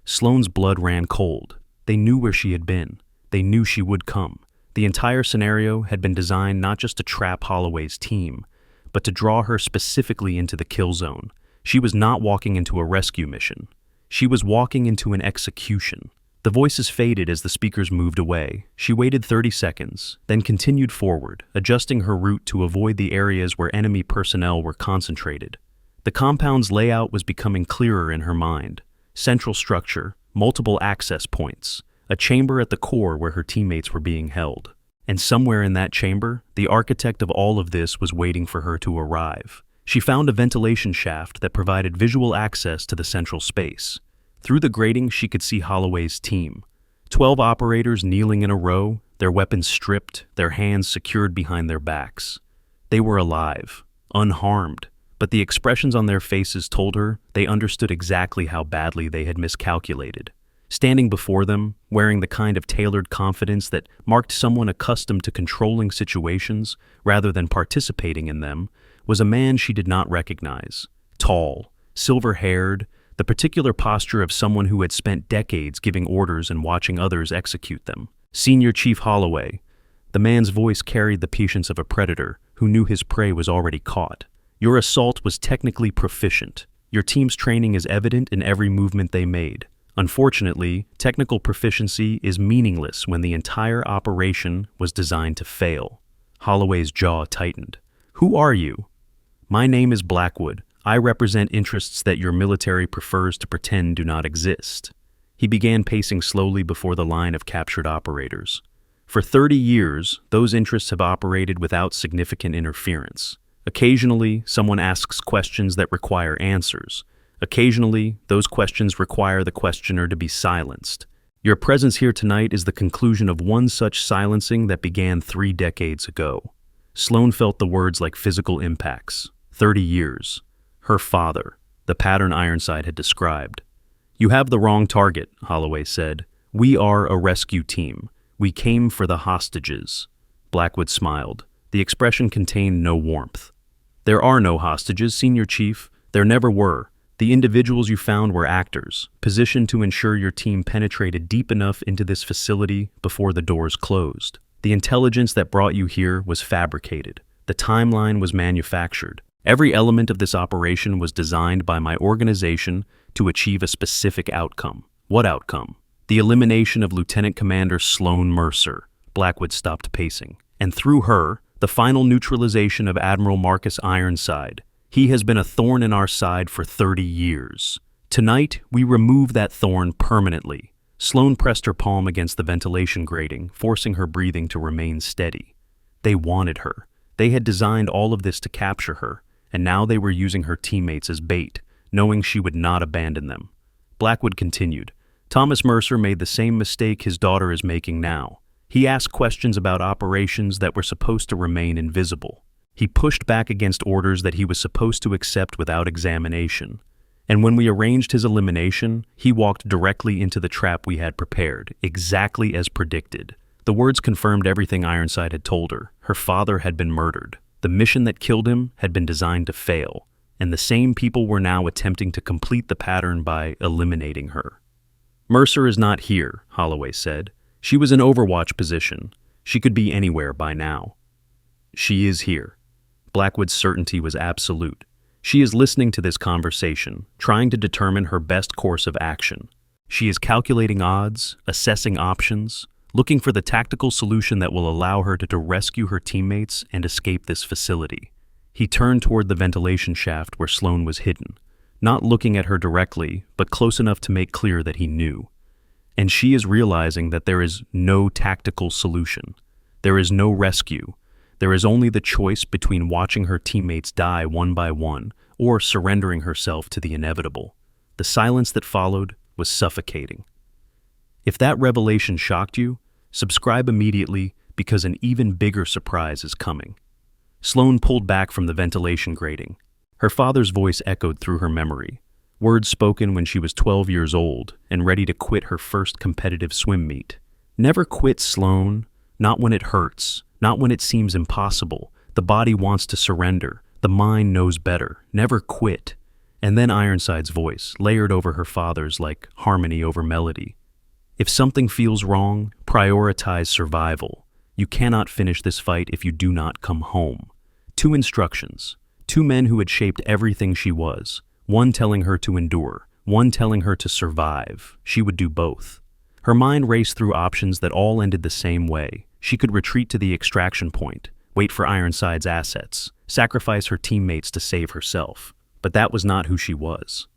Sloane's blood ran cold. They knew where she had been. They knew she would come. The entire scenario had been designed not just to trap Holloway's team, but to draw her specifically into the kill zone. She was not walking into a rescue mission. She was walking into an execution. The voices faded as the speakers moved away. She waited 30 seconds, then continued forward, adjusting her route to avoid the areas where enemy personnel were concentrated. The compound's layout was becoming clearer in her mind. Central structure, multiple access points, a chamber at the core where her teammates were being held. And somewhere in that chamber, the architect of all of this was waiting for her to arrive. She found a ventilation shaft that provided visual access to the central space. Through the grating, she could see Holloway's team. 12 operators kneeling in a row, their weapons stripped, their hands secured behind their backs. They were alive, unharmed, but the expressions on their faces told her they understood exactly how badly they had miscalculated. Standing before them, wearing the kind of tailored confidence that marked someone accustomed to controlling situations rather than participating in them, was a man she did not recognize. Tall, silver-haired, the particular posture of someone who had spent decades giving orders and watching others execute them. Senior Chief Holloway. The man's voice carried the patience of a predator who knew his prey was already caught. Your assault was technically proficient. Your team's training is evident in every movement they made. Unfortunately, technical proficiency is meaningless when the entire operation was designed to fail. Holloway's jaw tightened. Who are you? My name is Blackwood. I represent interests that your military prefers to pretend do not exist. He began pacing slowly before the line of captured operators. For 30 years, those interests have operated without significant interference. Occasionally, someone asks questions that require answers. Occasionally, those questions require the questioner to be silenced. Your presence here tonight is the conclusion of one such silencing that began 3 decades ago. Sloane felt the words like physical impacts. 30 years. Her father, the pattern Ironside had described. You have the wrong target, Holloway said. We are a rescue team. We came for the hostages. Blackwood smiled. The expression contained no warmth. There are no hostages, Senior Chief. There never were. The individuals you found were actors, positioned to ensure your team penetrated deep enough into this facility before the doors closed. The intelligence that brought you here was fabricated. The timeline was manufactured. Every element of this operation was designed by my organization to achieve a specific outcome. What outcome? The elimination of Lieutenant Commander Sloane Mercer. Blackwood stopped pacing. And through her, the final neutralization of Admiral Marcus Ironside. He has been a thorn in our side for 30 years. Tonight, we remove that thorn permanently. Sloane pressed her palm against the ventilation grating, forcing her breathing to remain steady. They wanted her. They had designed all of this to capture her, and now they were using her teammates as bait, knowing she would not abandon them. Blackwood continued. Thomas Mercer made the same mistake his daughter is making now. He asked questions about operations that were supposed to remain invisible. He pushed back against orders that he was supposed to accept without examination. And when we arranged his elimination, he walked directly into the trap we had prepared, exactly as predicted. The words confirmed everything Ironside had told her. Her father had been murdered. The mission that killed him had been designed to fail, and the same people were now attempting to complete the pattern by eliminating her. Mercer is not here, Holloway said. She was in Overwatch position. She could be anywhere by now. She is here. Blackwood's certainty was absolute. She is listening to this conversation, trying to determine her best course of action. She is calculating odds, assessing options, looking for the tactical solution that will allow her to rescue her teammates and escape this facility. He turned toward the ventilation shaft where Sloane was hidden, not looking at her directly, but close enough to make clear that he knew. And she is realizing that there is no tactical solution. There is no rescue. There is only the choice between watching her teammates die one by one or surrendering herself to the inevitable. The silence that followed was suffocating. If that revelation shocked you, subscribe immediately because an even bigger surprise is coming. Sloane pulled back from the ventilation grating. Her father's voice echoed through her memory, words spoken when she was 12 years old and ready to quit her first competitive swim meet. Never quit, Sloane. Not when it hurts, not when it seems impossible. The body wants to surrender. The mind knows better. Never quit. And then Ironside's voice, layered over her father's like harmony over melody. If something feels wrong, prioritize survival. You cannot finish this fight if you do not come home. 2 instructions. 2 men who had shaped everything she was. One telling her to endure, one telling her to survive. She would do both. Her mind raced through options that all ended the same way. She could retreat to the extraction point, wait for Ironside's assets, sacrifice her teammates to save herself. But that was not who she was.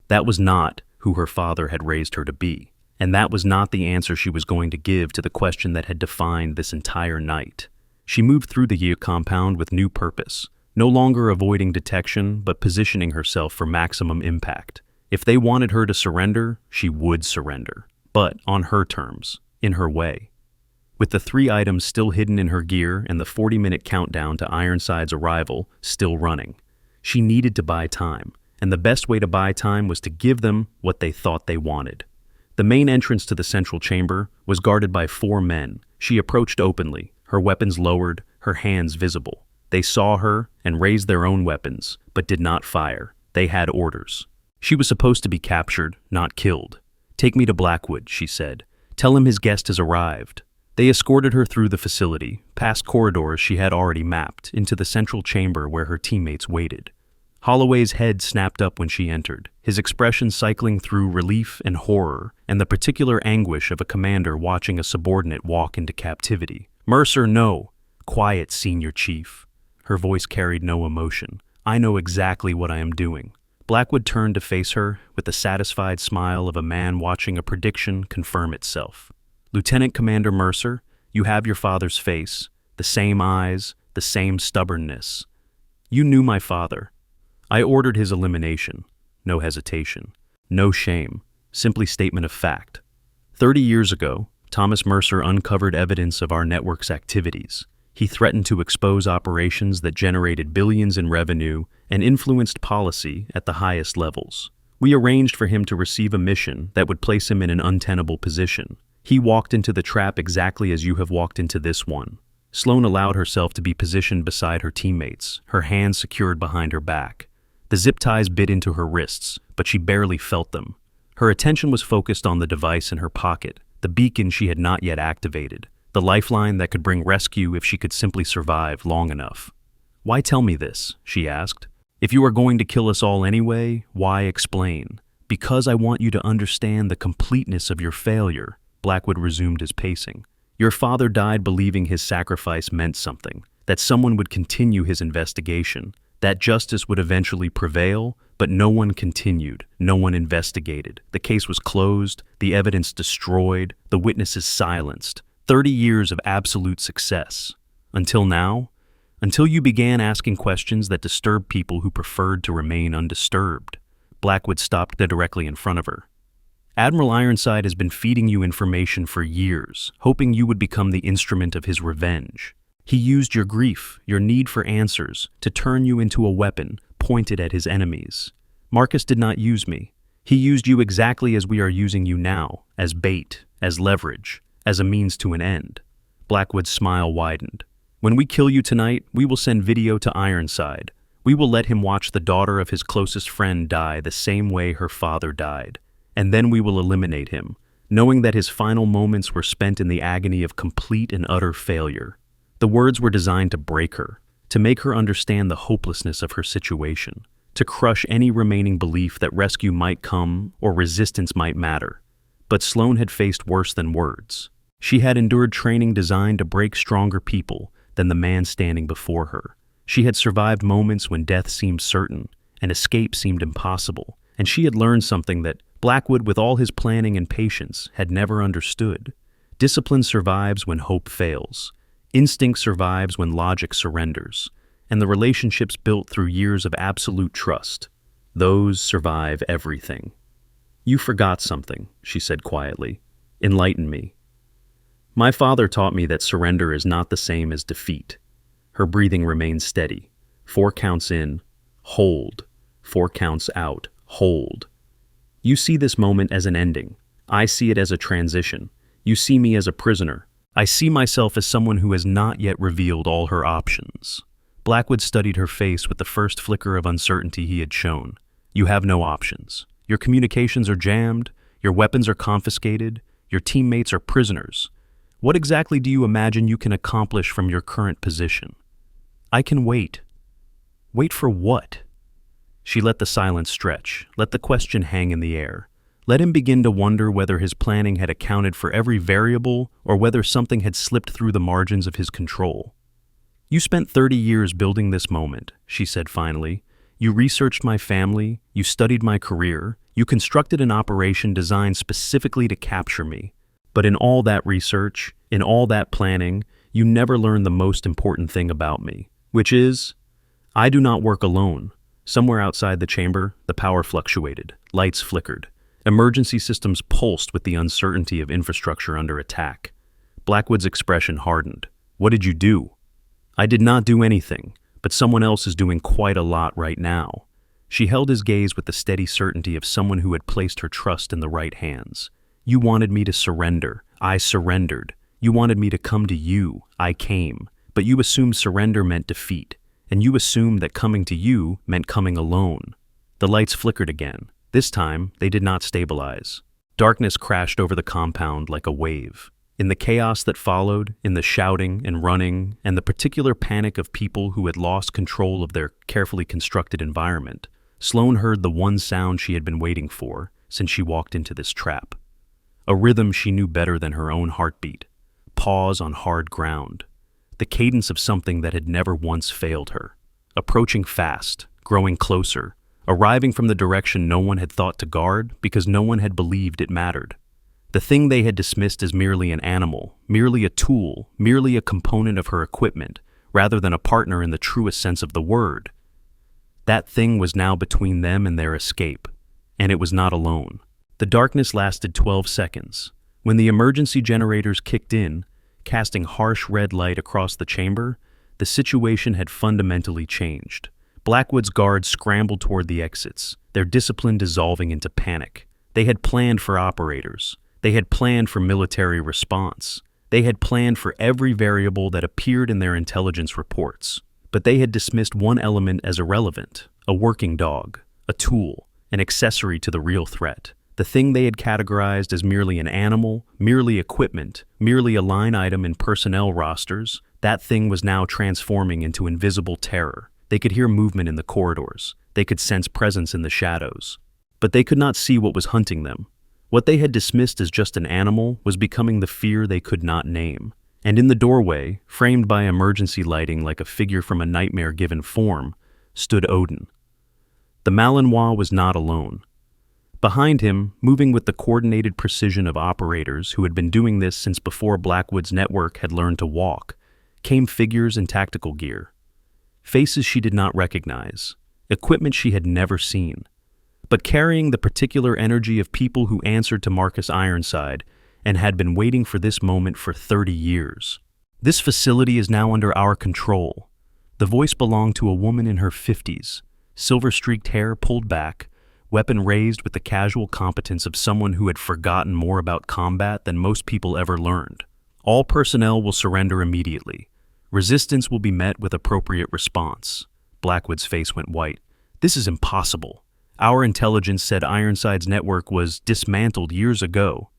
That was not who her father had raised her to be. And that was not the answer she was going to give to the question that had defined this entire night. She moved through the compound with new purpose, no longer avoiding detection, but positioning herself for maximum impact. If they wanted her to surrender, she would surrender, but on her terms, in her way. With the 3 items still hidden in her gear and the 40-minute countdown to Ironside's arrival still running, she needed to buy time, and the best way to buy time was to give them what they thought they wanted. The main entrance to the central chamber was guarded by 4 men. She approached openly, her weapons lowered, her hands visible. They saw her and raised their own weapons, but did not fire. They had orders. She was supposed to be captured, not killed. "Take me to Blackwood," she said. "Tell him his guest has arrived." They escorted her through the facility, past corridors she had already mapped, into the central chamber where her teammates waited. Holloway's head snapped up when she entered, his expression cycling through relief and horror, and the particular anguish of a commander watching a subordinate walk into captivity. "Mercer, no." "Quiet, Senior Chief." Her voice carried no emotion. "I know exactly what I am doing." Blackwood turned to face her with the satisfied smile of a man watching a prediction confirm itself. "Lieutenant Commander Mercer, you have your father's face, the same eyes, the same stubbornness. You knew my father. I ordered his elimination. No hesitation. No shame. Simply statement of fact. 30 years ago, Thomas Mercer uncovered evidence of our network's activities. He threatened to expose operations that generated billions in revenue and influenced policy at the highest levels. We arranged for him to receive a mission that would place him in an untenable position. He walked into the trap exactly as you have walked into this one." Sloane allowed herself to be positioned beside her teammates, her hands secured behind her back. The zip ties bit into her wrists, but she barely felt them. Her attention was focused on the device in her pocket, the beacon she had not yet activated, the lifeline that could bring rescue if she could simply survive long enough. "Why tell me this?" she asked. "If you are going to kill us all anyway, why explain?" "Because I want you to understand the completeness of your failure," Blackwood resumed his pacing. "Your father died believing his sacrifice meant something, that someone would continue his investigation, that justice would eventually prevail, but no one continued, no one investigated. The case was closed, the evidence destroyed, the witnesses silenced. 30 years of absolute success. Until now, until you began asking questions that disturbed people who preferred to remain undisturbed." Blackwood stopped directly in front of her. "Admiral Ironside has been feeding you information for years, hoping you would become the instrument of his revenge. He used your grief, your need for answers, to turn you into a weapon pointed at his enemies. Marcus did not use me. He used you exactly as we are using you now, as bait, as leverage, as a means to an end." Blackwood's smile widened. "When we kill you tonight, we will send video to Ironside. We will let him watch the daughter of his closest friend die the same way her father died. And then we will eliminate him, knowing that his final moments were spent in the agony of complete and utter failure." The words were designed to break her, to make her understand the hopelessness of her situation, to crush any remaining belief that rescue might come or resistance might matter. But Sloane had faced worse than words. She had endured training designed to break stronger people than the man standing before her. She had survived moments when death seemed certain and escape seemed impossible, and she had learned something that Blackwood, with all his planning and patience, had never understood. Discipline survives when hope fails. Instinct survives when logic surrenders, and the relationships built through years of absolute trust, those survive everything. "You forgot something," she said quietly. "Enlighten me." "My father taught me that surrender is not the same as defeat." Her breathing remained steady. 4 counts in, hold. 4 counts out, hold. "You see this moment as an ending. I see it as a transition. You see me as a prisoner. I see myself as someone who has not yet revealed all her options." Blackwood studied her face with the first flicker of uncertainty he had shown. "You have no options. Your communications are jammed, your weapons are confiscated, your teammates are prisoners. What exactly do you imagine you can accomplish from your current position?" "I can wait." "Wait for what?" She let the silence stretch, let the question hang in the air. Let him begin to wonder whether his planning had accounted for every variable or whether something had slipped through the margins of his control. "You spent 30 years building this moment," she said finally. "You researched my family, you studied my career, you constructed an operation designed specifically to capture me. But in all that research, in all that planning, you never learned the most important thing about me, which is, I do not work alone." Somewhere outside the chamber, the power fluctuated, lights flickered. Emergency systems pulsed with the uncertainty of infrastructure under attack. Blackwood's expression hardened. "What did you do?" "I did not do anything, but someone else is doing quite a lot right now." She held his gaze with the steady certainty of someone who had placed her trust in the right hands. "You wanted me to surrender. I surrendered. You wanted me to come to you. I came. But you assumed surrender meant defeat, and you assumed that coming to you meant coming alone." The lights flickered again. This time, they did not stabilize. Darkness crashed over the compound like a wave. In the chaos that followed, in the shouting and running, and the particular panic of people who had lost control of their carefully constructed environment, Sloane heard the one sound she had been waiting for since she walked into this trap. A rhythm she knew better than her own heartbeat. Pause on hard ground. The cadence of something that had never once failed her. Approaching fast, growing closer, arriving from the direction no one had thought to guard because no one had believed it mattered. The thing they had dismissed as merely an animal, merely a tool, merely a component of her equipment, rather than a partner in the truest sense of the word. That thing was now between them and their escape, and it was not alone. The darkness lasted 12 seconds. When the emergency generators kicked in, casting harsh red light across the chamber, the situation had fundamentally changed. Blackwood's guards scrambled toward the exits, their discipline dissolving into panic. They had planned for operators. They had planned for military response. They had planned for every variable that appeared in their intelligence reports. But they had dismissed one element as irrelevant, a working dog, a tool, an accessory to the real threat. The thing they had categorized as merely an animal, merely equipment, merely a line item in personnel rosters, that thing was now transforming into invisible terror. They could hear movement in the corridors. They could sense presence in the shadows. But they could not see what was hunting them. What they had dismissed as just an animal was becoming the fear they could not name. And in the doorway, framed by emergency lighting like a figure from a nightmare given form, stood Odin. The Malinois was not alone. Behind him, moving with the coordinated precision of operators who had been doing this since before Blackwood's network had learned to walk, came figures in tactical gear. Faces she did not recognize, equipment she had never seen, but carrying the particular energy of people who answered to Marcus Ironside and had been waiting for this moment for 30 years. "This facility is now under our control." The voice belonged to a woman in her 50s, silver-streaked hair pulled back, weapon raised with the casual competence of someone who had forgotten more about combat than most people ever learned. "All personnel will surrender immediately. Resistance will be met with appropriate response." Blackwood's face went white. "This is impossible. Our intelligence said Ironside's network was dismantled years ago."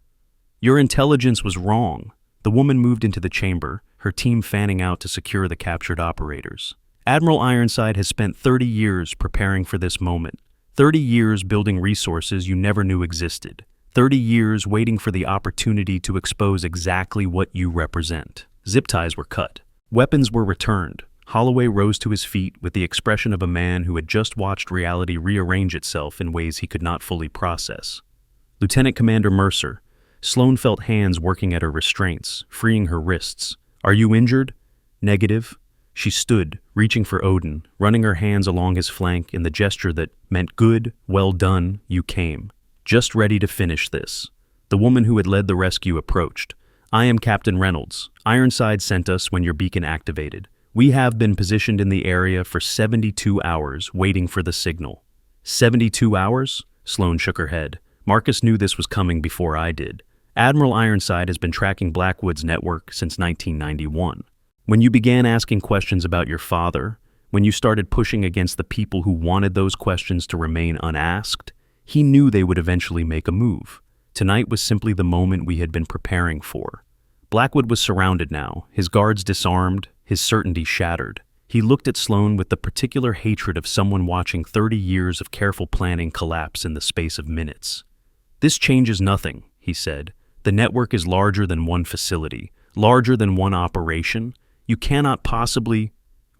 "Your intelligence was wrong." The woman moved into the chamber, her team fanning out to secure the captured operators. "Admiral Ironside has spent 30 years preparing for this moment. 30 years building resources you never knew existed. 30 years waiting for the opportunity to expose exactly what you represent." Zip ties were cut. Weapons were returned. Holloway rose to his feet with the expression of a man who had just watched reality rearrange itself in ways he could not fully process. "Lieutenant Commander Mercer." Sloane felt hands working at her restraints, freeing her wrists. "Are you injured?" Negative. She stood, reaching for Odin, running her hands along his flank in the gesture that meant good, well done, you came. Just ready to finish this. The woman who had led the rescue approached. I am Captain Reynolds. Ironside sent us when your beacon activated. We have been positioned in the area for 72 hours, waiting for the signal. 72 hours? Sloane shook her head. Marcus knew this was coming before I did. Admiral Ironside has been tracking Blackwood's network since 1991. When you began asking questions about your father, when you started pushing against the people who wanted those questions to remain unasked, he knew they would eventually make a move. Tonight was simply the moment we had been preparing for. Blackwood was surrounded now, his guards disarmed, his certainty shattered. He looked at Sloane with the particular hatred of someone watching 30 years of careful planning collapse in the space of minutes. This changes nothing, he said. The network is larger than one facility, larger than one operation. You cannot possibly...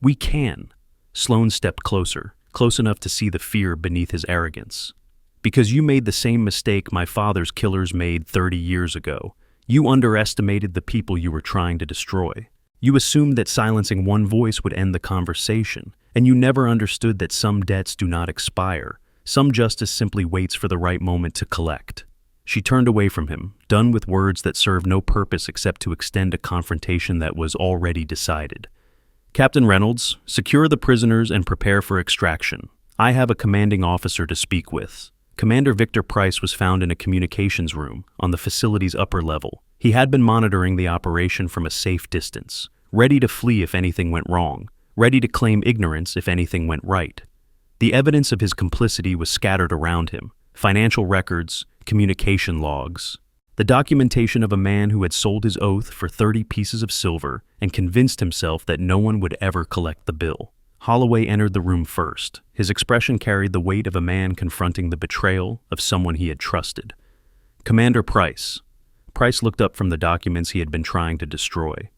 We can. Sloane stepped closer, close enough to see the fear beneath his arrogance. Because you made the same mistake my father's killers made 30 years ago. You underestimated the people you were trying to destroy. You assumed that silencing one voice would end the conversation, and you never understood that some debts do not expire. Some justice simply waits for the right moment to collect. She turned away from him, done with words that served no purpose except to extend a confrontation that was already decided. Captain Reynolds, secure the prisoners and prepare for extraction. I have a commanding officer to speak with. Commander Victor Price was found in a communications room on the facility's upper level. He had been monitoring the operation from a safe distance, ready to flee if anything went wrong, ready to claim ignorance if anything went right. The evidence of his complicity was scattered around him: financial records, communication logs, the documentation of a man who had sold his oath for 30 pieces of silver and convinced himself that no one would ever collect the bill. Holloway entered the room first. His expression carried the weight of a man confronting the betrayal of someone he had trusted. Commander Price. Price looked up from the documents he had been trying to destroy.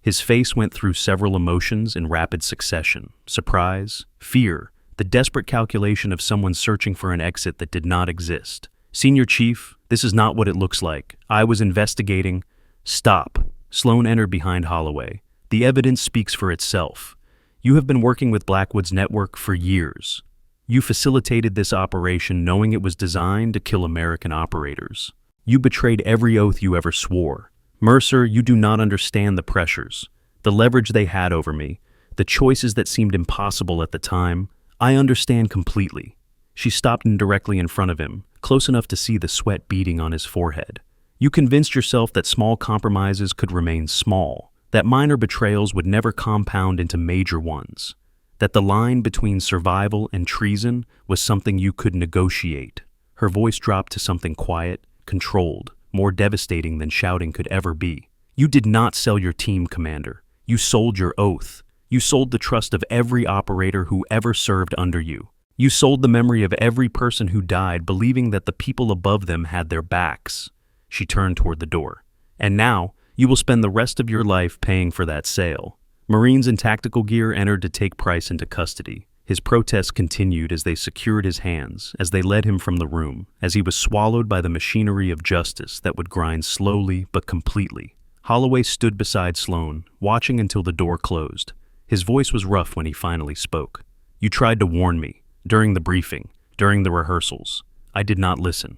His face went through several emotions in rapid succession: surprise, fear, the desperate calculation of someone searching for an exit that did not exist. Senior Chief, this is not what it looks like. I was investigating. Stop. Sloane entered behind Holloway. The evidence speaks for itself. You have been working with Blackwood's network for years. You facilitated this operation knowing it was designed to kill American operators. You betrayed every oath you ever swore. Mercer, you do not understand the pressures, the leverage they had over me, the choices that seemed impossible at the time. I understand completely. She stopped indirectly in front of him, close enough to see the sweat beading on his forehead. You convinced yourself that small compromises could remain small, that minor betrayals would never compound into major ones, that the line between survival and treason was something you could negotiate. Her voice dropped to something quiet, controlled, more devastating than shouting could ever be. You did not sell your team, Commander. You sold your oath. You sold the trust of every operator who ever served under you. You sold the memory of every person who died, believing that the people above them had their backs. She turned toward the door. And now, you will spend the rest of your life paying for that sale. Marines in tactical gear entered to take Price into custody. His protests continued as they secured his hands, as they led him from the room, as he was swallowed by the machinery of justice that would grind slowly but completely. Holloway stood beside Sloane, watching until the door closed. His voice was rough when he finally spoke. You tried to warn me, during the briefing, during the rehearsals. I did not listen.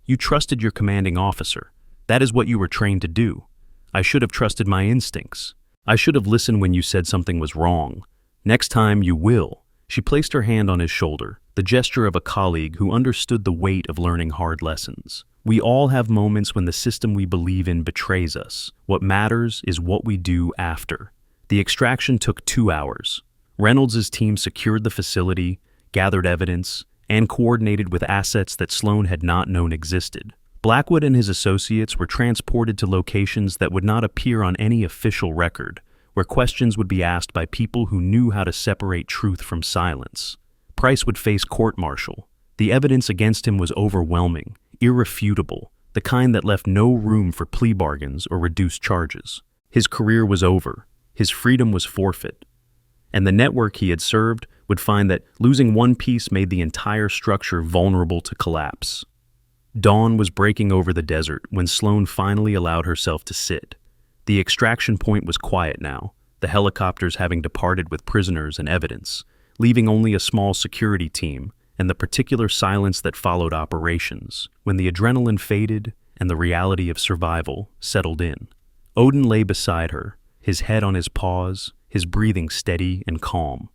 You trusted your commanding officer. That is what you were trained to do. I should have trusted my instincts. I should have listened when you said something was wrong. Next time you will. She placed her hand on his shoulder, the gesture of a colleague who understood the weight of learning hard lessons. We all have moments when the system we believe in betrays us. What matters is what we do after. The extraction took 2 hours. Reynolds' team secured the facility, gathered evidence, and coordinated with assets that Sloane had not known existed. Blackwood and his associates were transported to locations that would not appear on any official record, where questions would be asked by people who knew how to separate truth from silence. Price would face court-martial. The evidence against him was overwhelming, irrefutable, the kind that left no room for plea bargains or reduced charges. His career was over. His freedom was forfeit. And the network he had served would find that losing one piece made the entire structure vulnerable to collapse. Dawn was breaking over the desert when Sloane finally allowed herself to sit. The extraction point was quiet now. the helicopters having departed with prisoners and evidence, leaving only a small security team and the particular silence that followed operations, when the adrenaline faded and the reality of survival settled in. Odin lay beside her, his head on his paws, his breathing steady and calm.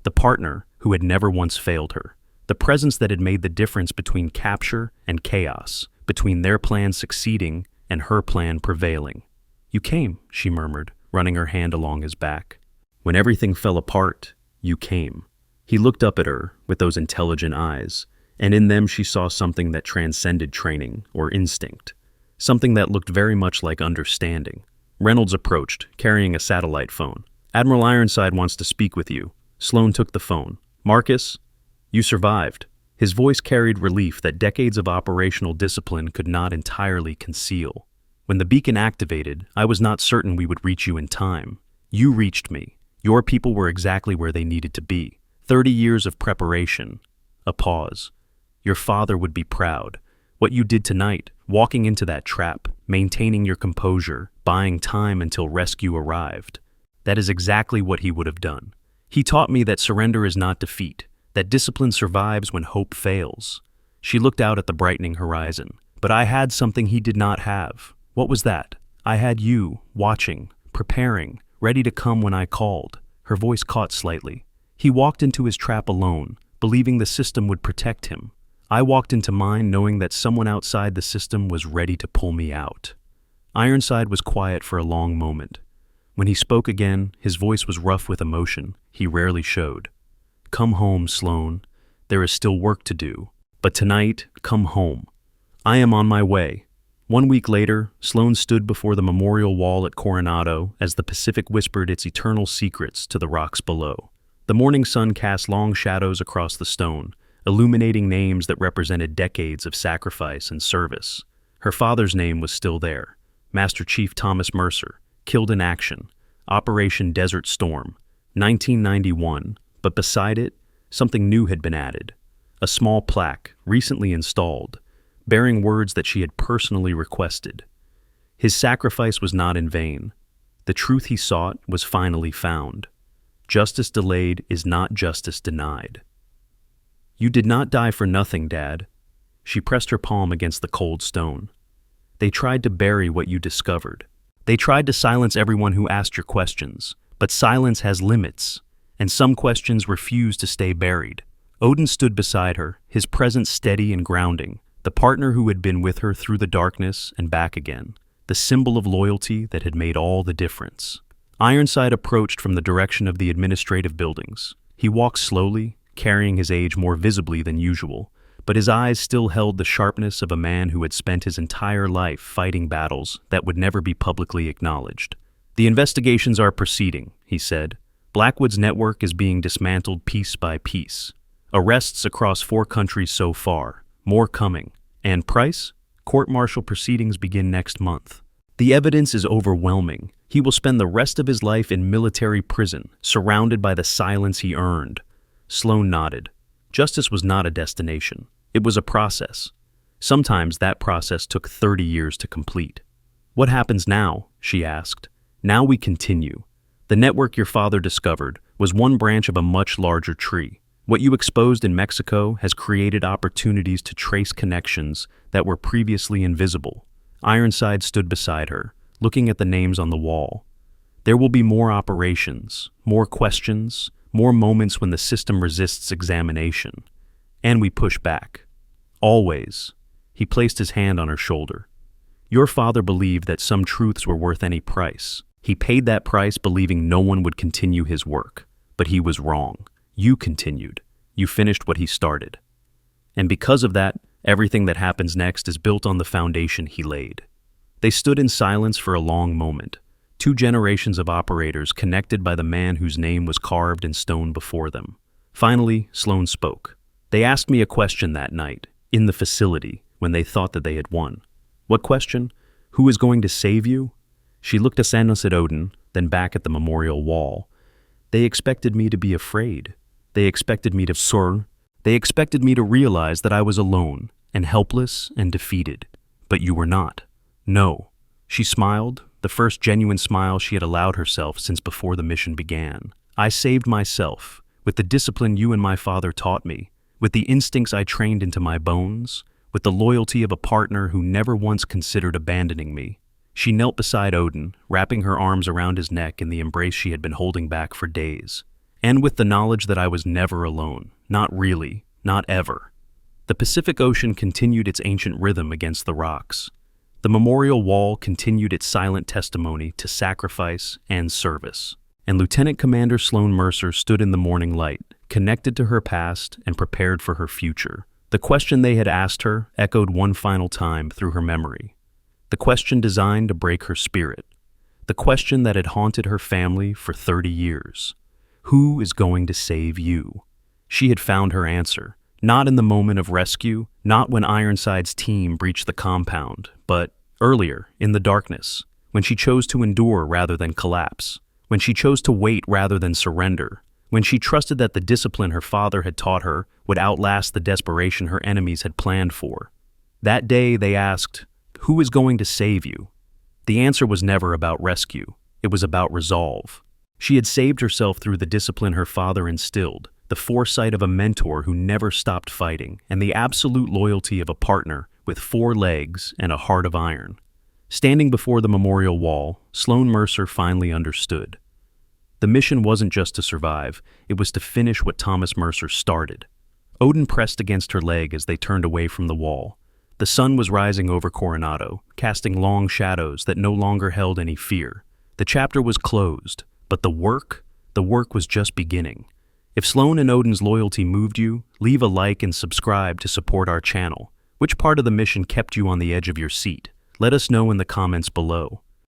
The partner who had never once failed her. The presence that had made the difference between capture and chaos, between their plan succeeding and her plan prevailing. "You came," she murmured, running her hand along his back. "When everything fell apart, you came." He looked up at her with those intelligent eyes, and in them she saw something that transcended training or instinct, something that looked very much like understanding. Reynolds approached, carrying a satellite phone. "Admiral Ironside wants to speak with you." Sloan took the phone. "Marcus, you survived." His voice carried relief that decades of operational discipline could not entirely conceal. "When the beacon activated, I was not certain we would reach you in time. You reached me. Your people were exactly where they needed to be. 30 years of preparation." A pause. "Your father would be proud. What you did tonight, walking into that trap, maintaining your composure, buying time until rescue arrived. That is exactly what he would have done. He taught me that surrender is not defeat, that discipline survives when hope fails." She looked out at the brightening horizon. "But I had something he did not have." "What was that?" "I had you, watching, preparing, ready to come when I called." Her voice caught slightly. "He walked into his trap alone, believing the system would protect him. I walked into mine knowing that someone outside the system was ready to pull me out." Ironside was quiet for a long moment. When he spoke again, his voice was rough with emotion he rarely showed. "Come home, Sloan. There is still work to do. But tonight, come home. I am on my way." 1 week later, Sloan stood before the memorial wall at Coronado as the Pacific whispered its eternal secrets to the rocks below. The morning sun cast long shadows across the stone, illuminating names that represented decades of sacrifice and service. Her father's name was still there, Master Chief Thomas Mercer, killed in action, Operation Desert Storm, 1991, but beside it, something new had been added. A small plaque, recently installed, bearing words that she had personally requested. His sacrifice was not in vain. The truth he sought was finally found. Justice delayed is not justice denied. "You did not die for nothing, Dad." She pressed her palm against the cold stone. "They tried to bury what you discovered. They tried to silence everyone who asked your questions, but silence has limits, and some questions refuse to stay buried." Odin stood beside her, his presence steady and grounding, the partner who had been with her through the darkness and back again, the symbol of loyalty that had made all the difference. Ironside approached from the direction of the administrative buildings. He walked slowly, carrying his age more visibly than usual, but his eyes still held the sharpness of a man who had spent his entire life fighting battles that would never be publicly acknowledged. "The investigations are proceeding," he said. "Blackwood's network is being dismantled piece by piece. Arrests across 4 countries so far, more coming. And Price? Court-martial proceedings begin next month. The evidence is overwhelming. He will spend the rest of his life in military prison, surrounded by the silence he earned." Sloan nodded. Justice was not a destination. It was a process. Sometimes that process took 30 years to complete. "What happens now?" she asked. "Now we continue. The network your father discovered was one branch of a much larger tree. What you exposed in Mexico has created opportunities to trace connections that were previously invisible." Ironside stood beside her, looking at the names on the wall. "There will be more operations, more questions, more moments when the system resists examination. And we push back. Always." He placed his hand on her shoulder. "Your father believed that some truths were worth any price. He paid that price believing no one would continue his work. But he was wrong. You continued. You finished what he started. And because of that, everything that happens next is built on the foundation he laid." They stood in silence for a long moment, 2 generations of operators connected by the man whose name was carved in stone before them. Finally, Sloan spoke. "They asked me a question that night, in the facility, when they thought that they had won." "What question? Who is going to save you?" She looked askance at Odin, then back at the memorial wall. "They expected me to be afraid. They expected me to soar. They expected me to realize that I was alone, and helpless and defeated. But you were not." "No." She smiled, the first genuine smile she had allowed herself since before the mission began. "I saved myself, with the discipline you and my father taught me, with the instincts I trained into my bones, with the loyalty of a partner who never once considered abandoning me." She knelt beside Odin, wrapping her arms around his neck in the embrace she had been holding back for days. "And with the knowledge that I was never alone. Not really. Not ever." The Pacific Ocean continued its ancient rhythm against the rocks. The memorial wall continued its silent testimony to sacrifice and service. And Lieutenant Commander Sloan Mercer stood in the morning light, connected to her past and prepared for her future. The question they had asked her echoed one final time through her memory. The question designed to break her spirit. The question that had haunted her family for 30 years. Who is going to save you? She had found her answer. Not in the moment of rescue, not when Ironside's team breached the compound, but earlier, in the darkness, when she chose to endure rather than collapse, when she chose to wait rather than surrender, when she trusted that the discipline her father had taught her would outlast the desperation her enemies had planned for. That day they asked, "Who is going to save you?" The answer was never about rescue. It was about resolve. She had saved herself through the discipline her father instilled, the foresight of a mentor who never stopped fighting, and the absolute loyalty of a partner with 4 legs and a heart of iron. Standing before the memorial wall, Sloan Mercer finally understood. The mission wasn't just to survive, it was to finish what Thomas Mercer started. Odin pressed against her leg as they turned away from the wall. The sun was rising over Coronado, casting long shadows that no longer held any fear. The chapter was closed, but the work was just beginning. If Sloan and Odin's loyalty moved you, leave a like and subscribe to support our channel. Which part of the mission kept you on the edge of your seat? Let us know in the comments below.